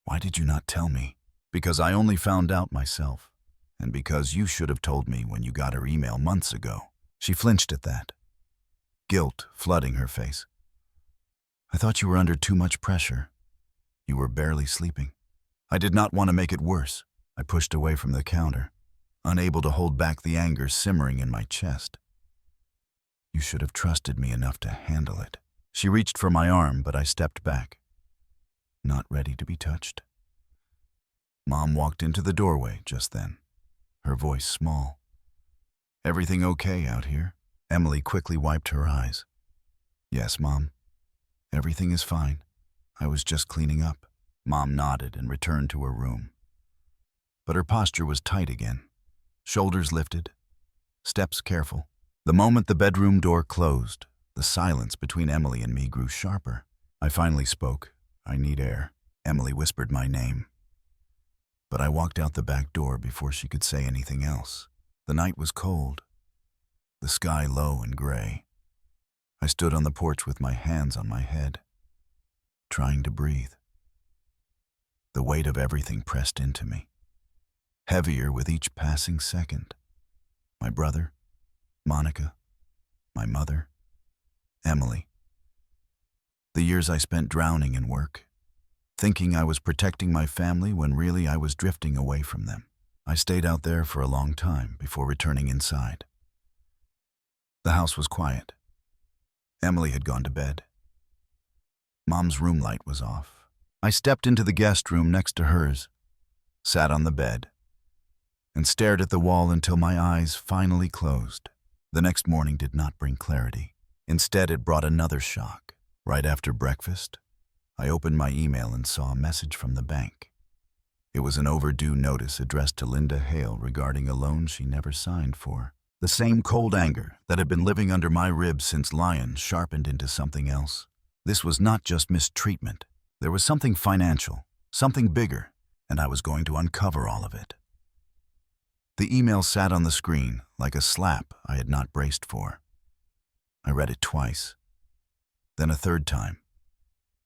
[SPEAKER 1] why did you not tell me? Because I only found out myself, and because you should have told me when you got her email months ago. She flinched at that, guilt flooding her face. I thought you were under too much pressure. You were barely sleeping. I did not want to make it worse. I pushed away from the counter, unable to hold back the anger simmering in my chest. You should have trusted me enough to handle it. She reached for my arm, but I stepped back, not ready to be touched. Mom walked into the doorway just then, her voice small. Everything okay out here? Emily quickly wiped her eyes. Yes, Mom. Everything is fine. I was just cleaning up. Mom nodded and returned to her room. But her posture was tight again. Shoulders lifted, steps careful. The moment the bedroom door closed, the silence between Emily and me grew sharper. I finally spoke. I need air. Emily whispered my name. But I walked out the back door before she could say anything else. The night was cold, the sky low and gray. I stood on the porch with my hands on my head, trying to breathe. The weight of everything pressed into me, heavier with each passing second. My brother, Monica, my mother, Emily. The years I spent drowning in work, thinking I was protecting my family when really I was drifting away from them. I stayed out there for a long time before returning inside. The house was quiet. Emily had gone to bed. Mom's room light was off. I stepped into the guest room next to hers, sat on the bed, and stared at the wall until my eyes finally closed. The next morning did not bring clarity. Instead, it brought another shock. Right after breakfast, I opened my email and saw a message from the bank. It was an overdue notice addressed to Linda Hale regarding a loan she never signed for. The same cold anger that had been living under my ribs since Lion sharpened into something else. This was not just mistreatment. There was something financial, something bigger, and I was going to uncover all of it. The email sat on the screen like a slap I had not braced for. I read it twice, then a third time,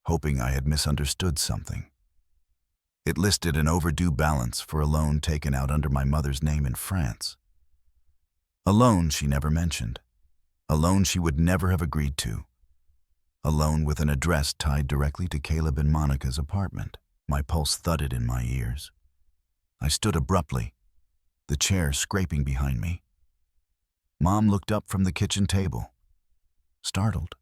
[SPEAKER 1] hoping I had misunderstood something. It listed an overdue balance for a loan taken out under my mother's name in France. A loan she never mentioned. A loan she would never have agreed to. A loan with an address tied directly to Caleb and Monica's apartment. My pulse thudded in my ears. I stood abruptly, the chair scraping behind me. Mom looked up from the kitchen table, startled.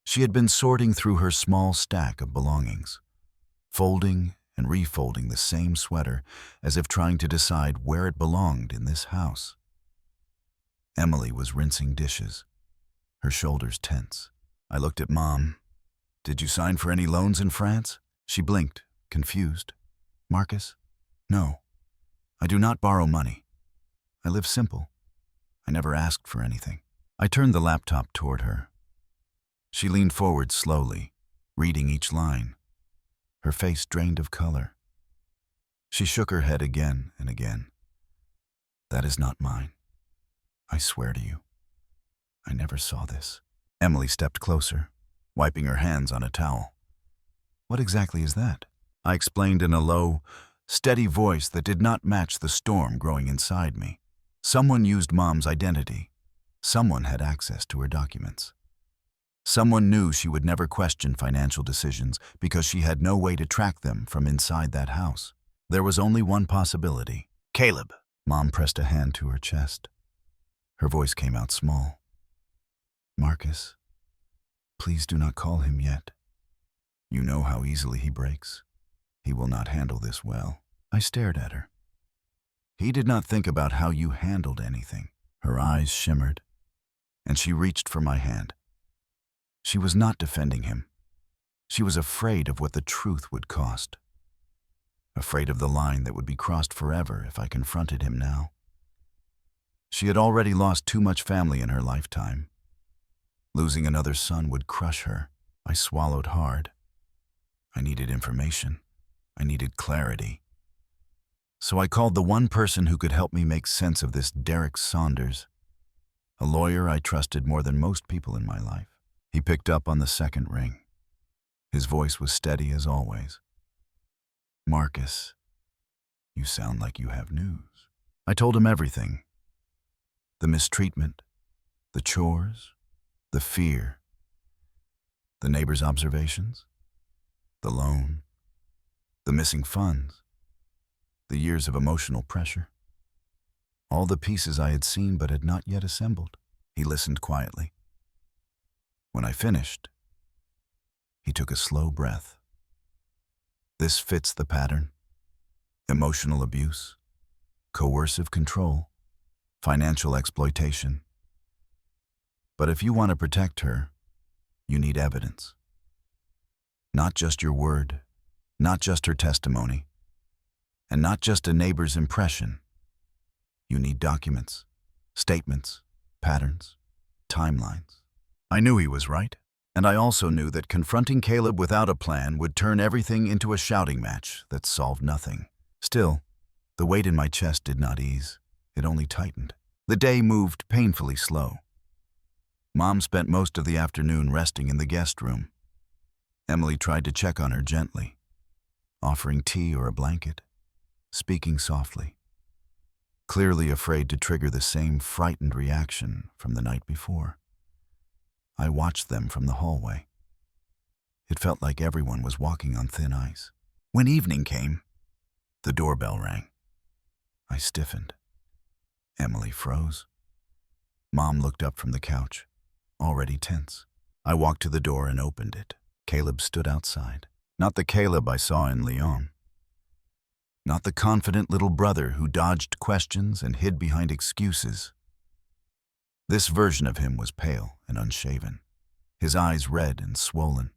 [SPEAKER 1] She had been sorting through her small stack of belongings, folding and refolding the same sweater as if trying to decide where it belonged in this house. Emily was rinsing dishes, her shoulders tense. I looked at Mom. "Did you sign for any loans in France?" She blinked, confused. "Marcus? No. I do not borrow money. I live simple. I never asked for anything." I turned the laptop toward her. She leaned forward slowly, reading each line, her face drained of color. She shook her head again and again. "That is not mine. I swear to you, I never saw this." Emily stepped closer, wiping her hands on a towel. "What exactly is that?" I explained in a low, steady voice that did not match the storm growing inside me. Someone used Mom's identity. Someone had access to her documents. Someone knew she would never question financial decisions because she had no way to track them from inside that house. There was only one possibility. "Caleb." Mom pressed a hand to her chest. Her voice came out small. "Marcus, please do not call him yet. You know how easily he breaks. He will not handle this well." I stared at her. "He did not think about how you handled anything." Her eyes shimmered, and she reached for my hand. She was not defending him. She was afraid of what the truth would cost. Afraid of the line that would be crossed forever if I confronted him now. She had already lost too much family in her lifetime. Losing another son would crush her. I swallowed hard. I needed information. I needed clarity. So I called the one person who could help me make sense of this Derek Saunders, a lawyer I trusted more than most people in my life. He picked up on the second ring. His voice was steady as always. "Marcus, you sound like you have news." I told him everything. The mistreatment, the chores, the fear, the neighbor's observations, the loan, the missing funds, the years of emotional pressure. All the pieces I had seen but had not yet assembled. He listened quietly. When I finished, he took a slow breath. "This fits the pattern. Emotional abuse, coercive control, financial exploitation. But if you want to protect her, you need evidence. Not just your word, not just her testimony, and not just a neighbor's impression. You need documents, statements, patterns, timelines." I knew he was right, and I also knew that confronting Caleb without a plan would turn everything into a shouting match that solved nothing. Still, the weight in my chest did not ease. It only tightened. The day moved painfully slow. Mom spent most of the afternoon resting in the guest room. Emily tried to check on her gently, offering tea or a blanket, speaking softly, clearly afraid to trigger the same frightened reaction from the night before. I watched them from the hallway. It felt like everyone was walking on thin ice. When evening came, the doorbell rang. I stiffened. Emily froze. Mom looked up from the couch, already tense. I walked to the door and opened it. Caleb stood outside. Not the Caleb I saw in Lyon. Not the confident little brother who dodged questions and hid behind excuses. This version of him was pale and unshaven, his eyes red and swollen.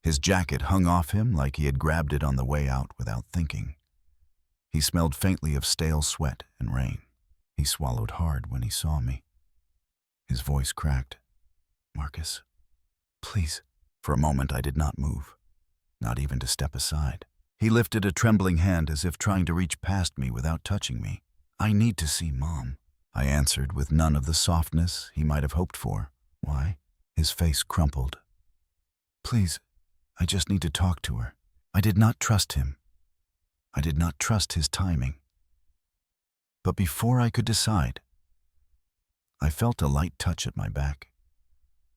[SPEAKER 1] His jacket hung off him like he had grabbed it on the way out without thinking. He smelled faintly of stale sweat and rain. He swallowed hard when he saw me. His voice cracked. "Marcus, please." For a moment I did not move, not even to step aside. He lifted a trembling hand as if trying to reach past me without touching me. "I need to see Mom," I answered with none of the softness he might have hoped for. "Why?" His face crumpled. "Please, I just need to talk to her." I did not trust him. I did not trust his timing. But before I could decide, I felt a light touch at my back.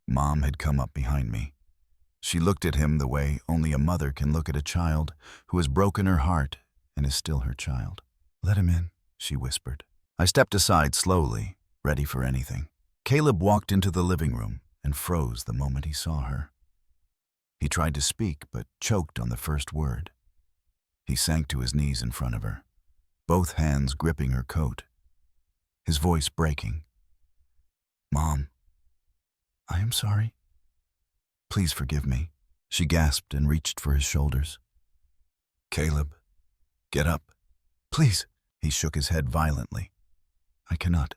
[SPEAKER 1] Mom had come up behind me. She looked at him the way only a mother can look at a child who has broken her heart and is still her child. "Let him in," she whispered. I stepped aside slowly, ready for anything. Caleb walked into the living room and froze the moment he saw her. He tried to speak, but choked on the first word. He sank to his knees in front of her, both hands gripping her coat, his voice breaking. "Mom, I am sorry. Please forgive me." She gasped and reached for his shoulders. "Caleb, get up. Please." He shook his head violently. "I cannot.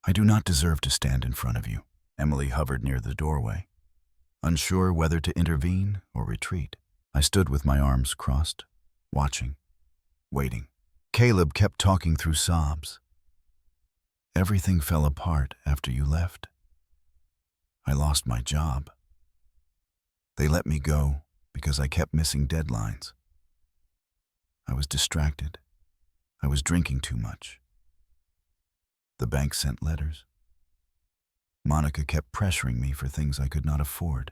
[SPEAKER 1] I do not deserve to stand in front of you." Emily hovered near the doorway, unsure whether to intervene or retreat. I stood with my arms crossed, watching, waiting. Caleb kept talking through sobs. "Everything fell apart after you left. I lost my job. They let me go because I kept missing deadlines. I was distracted. I was drinking too much. The bank sent letters. Monica kept pressuring me for things I could not afford.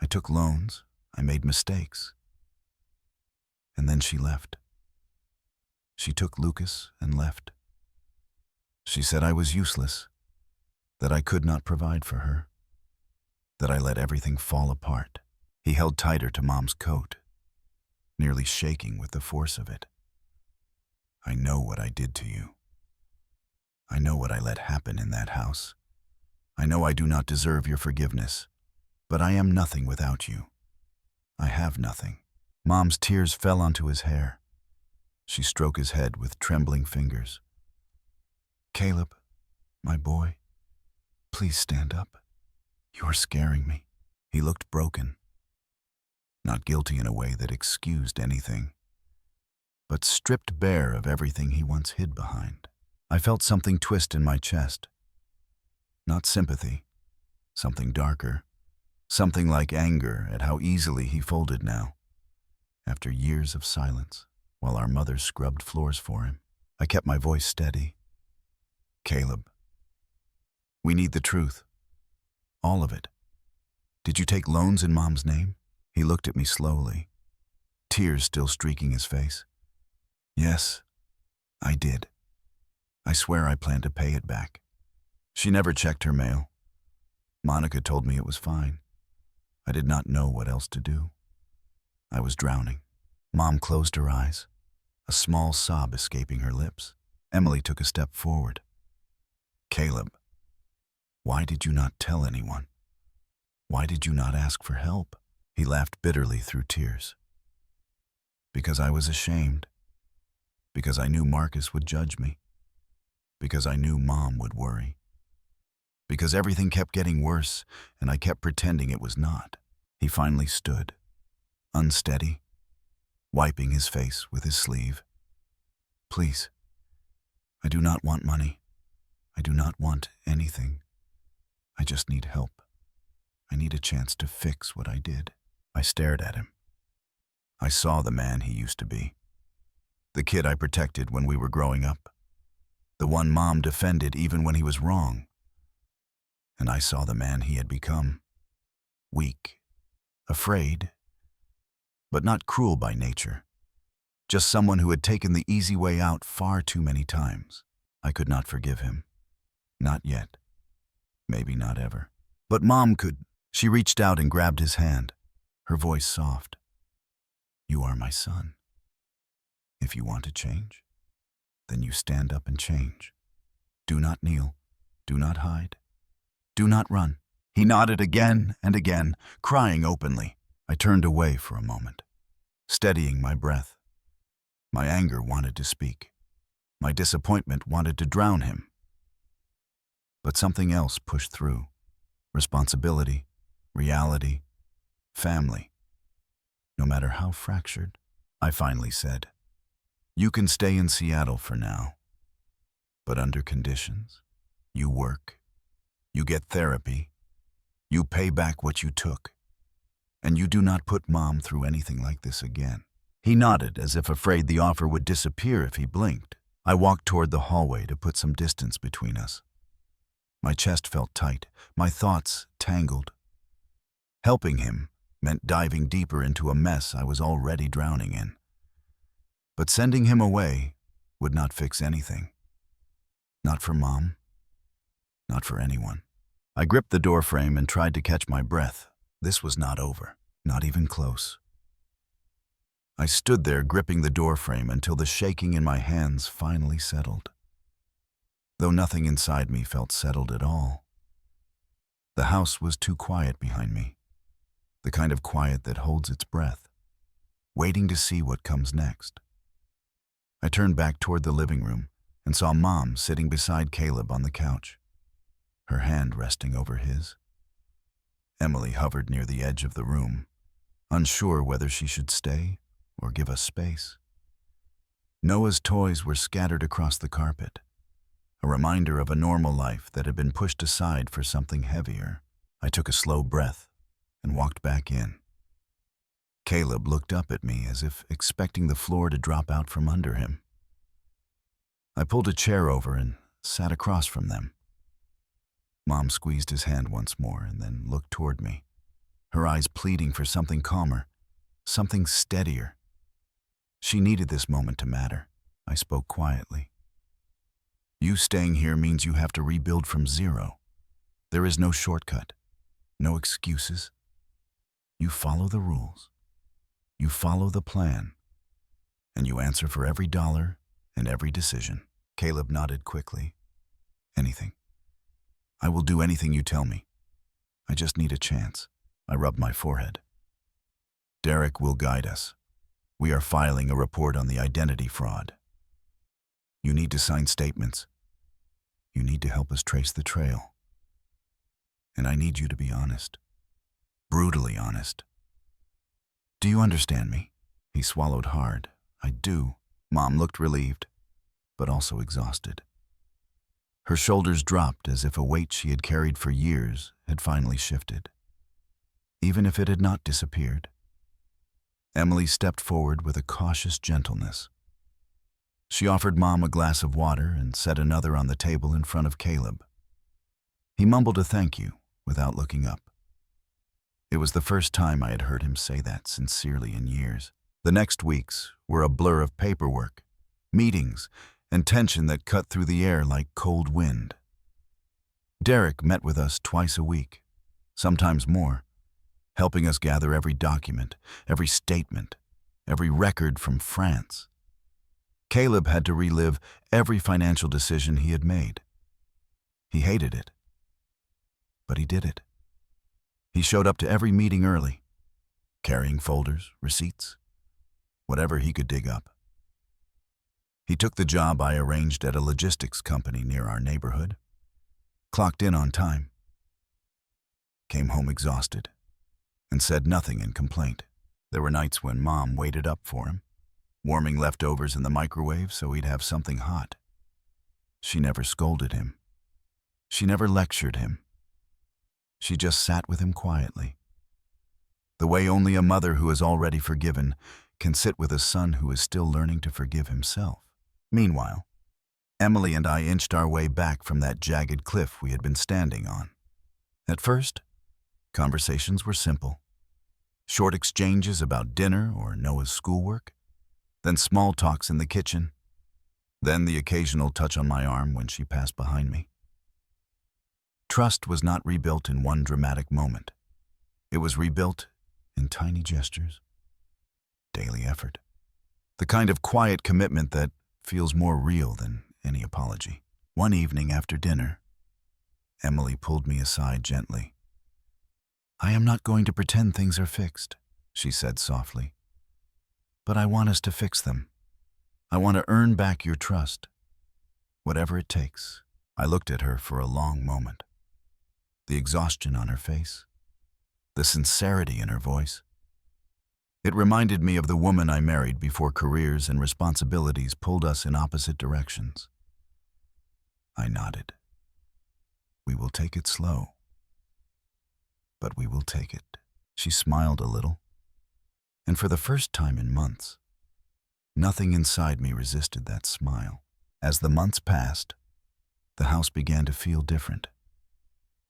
[SPEAKER 1] I took loans. I made mistakes. And then she left. She took Lucas and left. She said I was useless, that I could not provide for her, that I let everything fall apart." He held tighter to Mom's coat, nearly shaking with the force of it. "I know what I did to you. I know what I let happen in that house. I know I do not deserve your forgiveness, but I am nothing without you. I have nothing." Mom's tears fell onto his hair. She stroked his head with trembling fingers. "Caleb, my boy, please stand up. You are scaring me." He looked broken, not guilty in a way that excused anything, but stripped bare of everything he once hid behind. I felt something twist in my chest. Not sympathy, something darker, something like anger at how easily he folded now, after years of silence, while our mother scrubbed floors for him. I kept my voice steady. "Caleb, we need the truth. All of it. Did you take loans in Mom's name?" He looked at me slowly, tears still streaking his face. "Yes, I did. I swear I plan to pay it back. She never checked her mail. Monica told me it was fine. I did not know what else to do. I was drowning." Mom closed her eyes, a small sob escaping her lips. Emily took a step forward. "Caleb, why did you not tell anyone? Why did you not ask for help?" He laughed bitterly through tears. "Because I was ashamed. Because I knew Marcus would judge me. Because I knew Mom would worry. Because everything kept getting worse, and I kept pretending it was not." He finally stood, unsteady, wiping his face with his sleeve. "Please, I do not want money. I do not want anything. I just need help. I need a chance to fix what I did." I stared at him. I saw the man he used to be. The kid I protected when we were growing up. The one Mom defended even when he was wrong. And I saw the man he had become. Weak, afraid, but not cruel by nature. Just someone who had taken the easy way out far too many times. I could not forgive him. Not yet. Maybe not ever. But Mom could. She reached out and grabbed his hand, her voice soft. "You are my son. If you want to change, then you stand up and change. Do not kneel. Do not hide. Do not run. He nodded again and again, crying openly. I turned away for a moment, steadying my breath. My anger wanted to speak. My disappointment wanted to drown him. But something else pushed through. Responsibility, reality, family. No matter how fractured, I finally said, "You can stay in Seattle for now, but under conditions. You work, you get therapy, you pay back what you took, and you do not put Mom through anything like this again." He nodded as if afraid the offer would disappear if he blinked. I walked toward the hallway to put some distance between us. My chest felt tight, my thoughts tangled. Helping him meant diving deeper into a mess I was already drowning in. But sending him away would not fix anything. Not for Mom, not for anyone. I gripped the doorframe and tried to catch my breath. This was not over, not even close. I stood there gripping the doorframe until the shaking in my hands finally settled. Though nothing inside me felt settled at all. The house was too quiet behind me, the kind of quiet that holds its breath, waiting to see what comes next. I turned back toward the living room and saw Mom sitting beside Caleb on the couch, her hand resting over his. Emily hovered near the edge of the room, unsure whether she should stay or give us space. Noah's toys were scattered across the carpet, a reminder of a normal life that had been pushed aside for something heavier. I took a slow breath and walked back in. Caleb looked up at me as if expecting the floor to drop out from under him. I pulled a chair over and sat across from them. Mom squeezed his hand once more and then looked toward me, her eyes pleading for something calmer, something steadier. She needed this moment to matter. I spoke quietly. "You staying here means you have to rebuild from zero. There is no shortcut, no excuses. You follow the rules. You follow the plan. And you answer for every dollar and every decision." Caleb nodded quickly. "Anything. I will do anything you tell me. I just need a chance." I rubbed my forehead. "Derek will guide us. We are filing a report on the identity fraud. You need to sign statements. You need to help us trace the trail. And I need you to be honest. Brutally honest. Do you understand me?" He swallowed hard. "I do." Mom looked relieved, but also exhausted. Her shoulders dropped as if a weight she had carried for years had finally shifted, even if it had not disappeared. Emily stepped forward with a cautious gentleness. She offered Mom a glass of water and set another on the table in front of Caleb. He mumbled a thank you without looking up. It was the first time I had heard him say that sincerely in years. The next weeks were a blur of paperwork, meetings, and tension that cut through the air like cold wind. Derek met with us twice a week, sometimes more, helping us gather every document, every statement, every record from France. Caleb had to relive every financial decision he had made. He hated it, but he did it. He showed up to every meeting early, carrying folders, receipts, whatever he could dig up. He took the job I arranged at a logistics company near our neighborhood, clocked in on time, came home exhausted, and said nothing in complaint. There were nights when Mom waited up for him, warming leftovers in the microwave so he'd have something hot. She never scolded him. She never lectured him. She just sat with him quietly, the way only a mother who is already forgiven can sit with a son who is still learning to forgive himself. Meanwhile, Emily and I inched our way back from that jagged cliff we had been standing on. At first, conversations were simple. Short exchanges about dinner or Noah's schoolwork, then small talks in the kitchen, then the occasional touch on my arm when she passed behind me. Trust was not rebuilt in one dramatic moment. It was rebuilt in tiny gestures, daily effort. The kind of quiet commitment that feels more real than any apology. One evening after dinner, Emily pulled me aside gently. "I am not going to pretend things are fixed," she said softly. "But I want us to fix them. I want to earn back your trust. Whatever it takes." I looked at her for a long moment. The exhaustion on her face, the sincerity in her voice. It reminded me of the woman I married before careers and responsibilities pulled us in opposite directions. I nodded. "We will take it slow. But we will take it." She smiled a little, and for the first time in months, nothing inside me resisted that smile. As the months passed, the house began to feel different,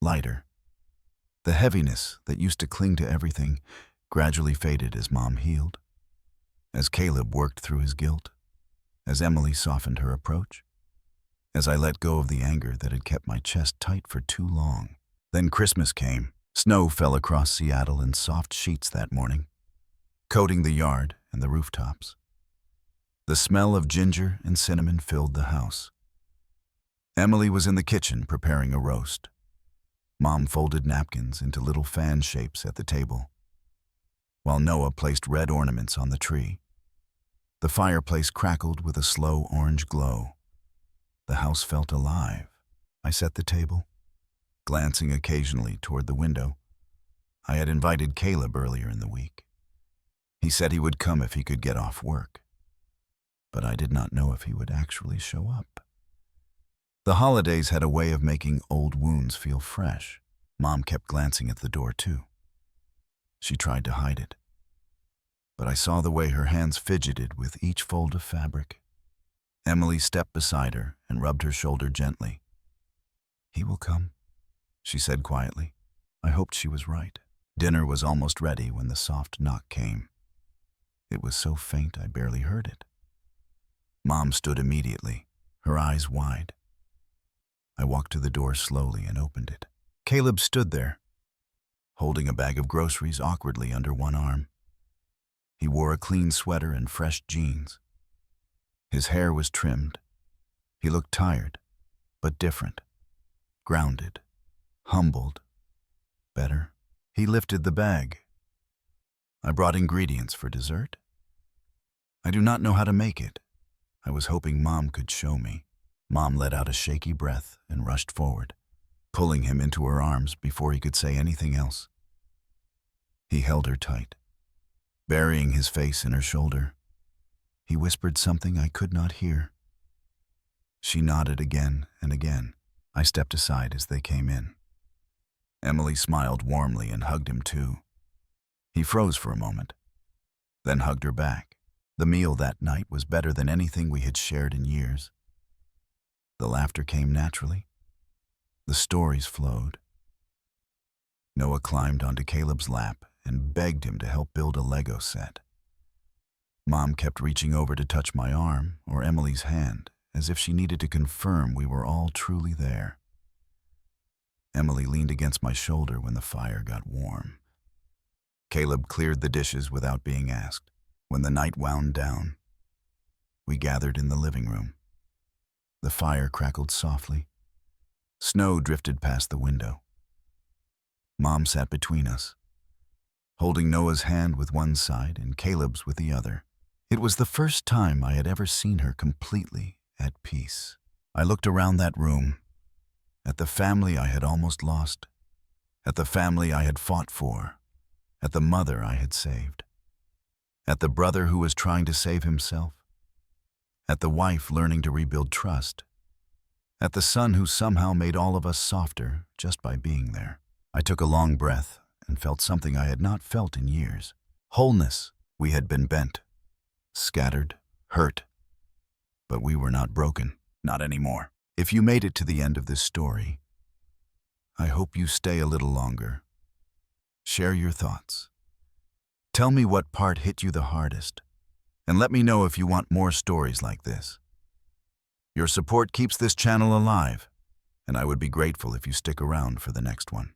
[SPEAKER 1] lighter. The heaviness that used to cling to everything gradually faded as Mom healed, as Caleb worked through his guilt, as Emily softened her approach, as I let go of the anger that had kept my chest tight for too long. Then Christmas came. Snow fell across Seattle in soft sheets that morning, coating the yard and the rooftops. The smell of ginger and cinnamon filled the house. Emily was in the kitchen preparing a roast. Mom folded napkins into little fan shapes at the table, while Noah placed red ornaments on the tree. The fireplace crackled with a slow orange glow. The house felt alive. I set the table, glancing occasionally toward the window. I had invited Caleb earlier in the week. He said he would come if he could get off work, but I did not know if he would actually show up. The holidays had a way of making old wounds feel fresh. Mom kept glancing at the door too. She tried to hide it, but I saw the way her hands fidgeted with each fold of fabric. Emily stepped beside her and rubbed her shoulder gently. "He will come," she said quietly. I hoped she was right. Dinner was almost ready when the soft knock came. It was so faint I barely heard it. Mom stood immediately, her eyes wide. I walked to the door slowly and opened it. Caleb stood there, holding a bag of groceries awkwardly under one arm. He wore a clean sweater and fresh jeans. His hair was trimmed. He looked tired, but different, grounded, humbled, better. He lifted the bag. "I brought ingredients for dessert. I do not know how to make it. I was hoping Mom could show me." Mom let out a shaky breath and rushed forward, pulling him into her arms before he could say anything else. He held her tight, burying his face in her shoulder. He whispered something I could not hear. She nodded again and again. I stepped aside as they came in. Emily smiled warmly and hugged him too. He froze for a moment, then hugged her back. The meal that night was better than anything we had shared in years. The laughter came naturally. The stories flowed. Noah climbed onto Caleb's lap and begged him to help build a Lego set. Mom kept reaching over to touch my arm or Emily's hand, as if she needed to confirm we were all truly there. Emily leaned against my shoulder when the fire got warm. Caleb cleared the dishes without being asked. When the night wound down, we gathered in the living room. The fire crackled softly. Snow drifted past the window. Mom sat between us, holding Noah's hand with one side and Caleb's with the other. It was the first time I had ever seen her completely at peace. I looked around that room, at the family I had almost lost, at the family I had fought for, at the mother I had saved, at the brother who was trying to save himself, at the wife learning to rebuild trust, at the son who somehow made all of us softer just by being there. I took a long breath and felt something I had not felt in years. Wholeness. We had been bent, scattered, hurt, but we were not broken, not anymore. If you made it to the end of this story, I hope you stay a little longer. Share your thoughts. Tell me what part hit you the hardest, and let me know if you want more stories like this. Your support keeps this channel alive, and I would be grateful if you stick around for the next one.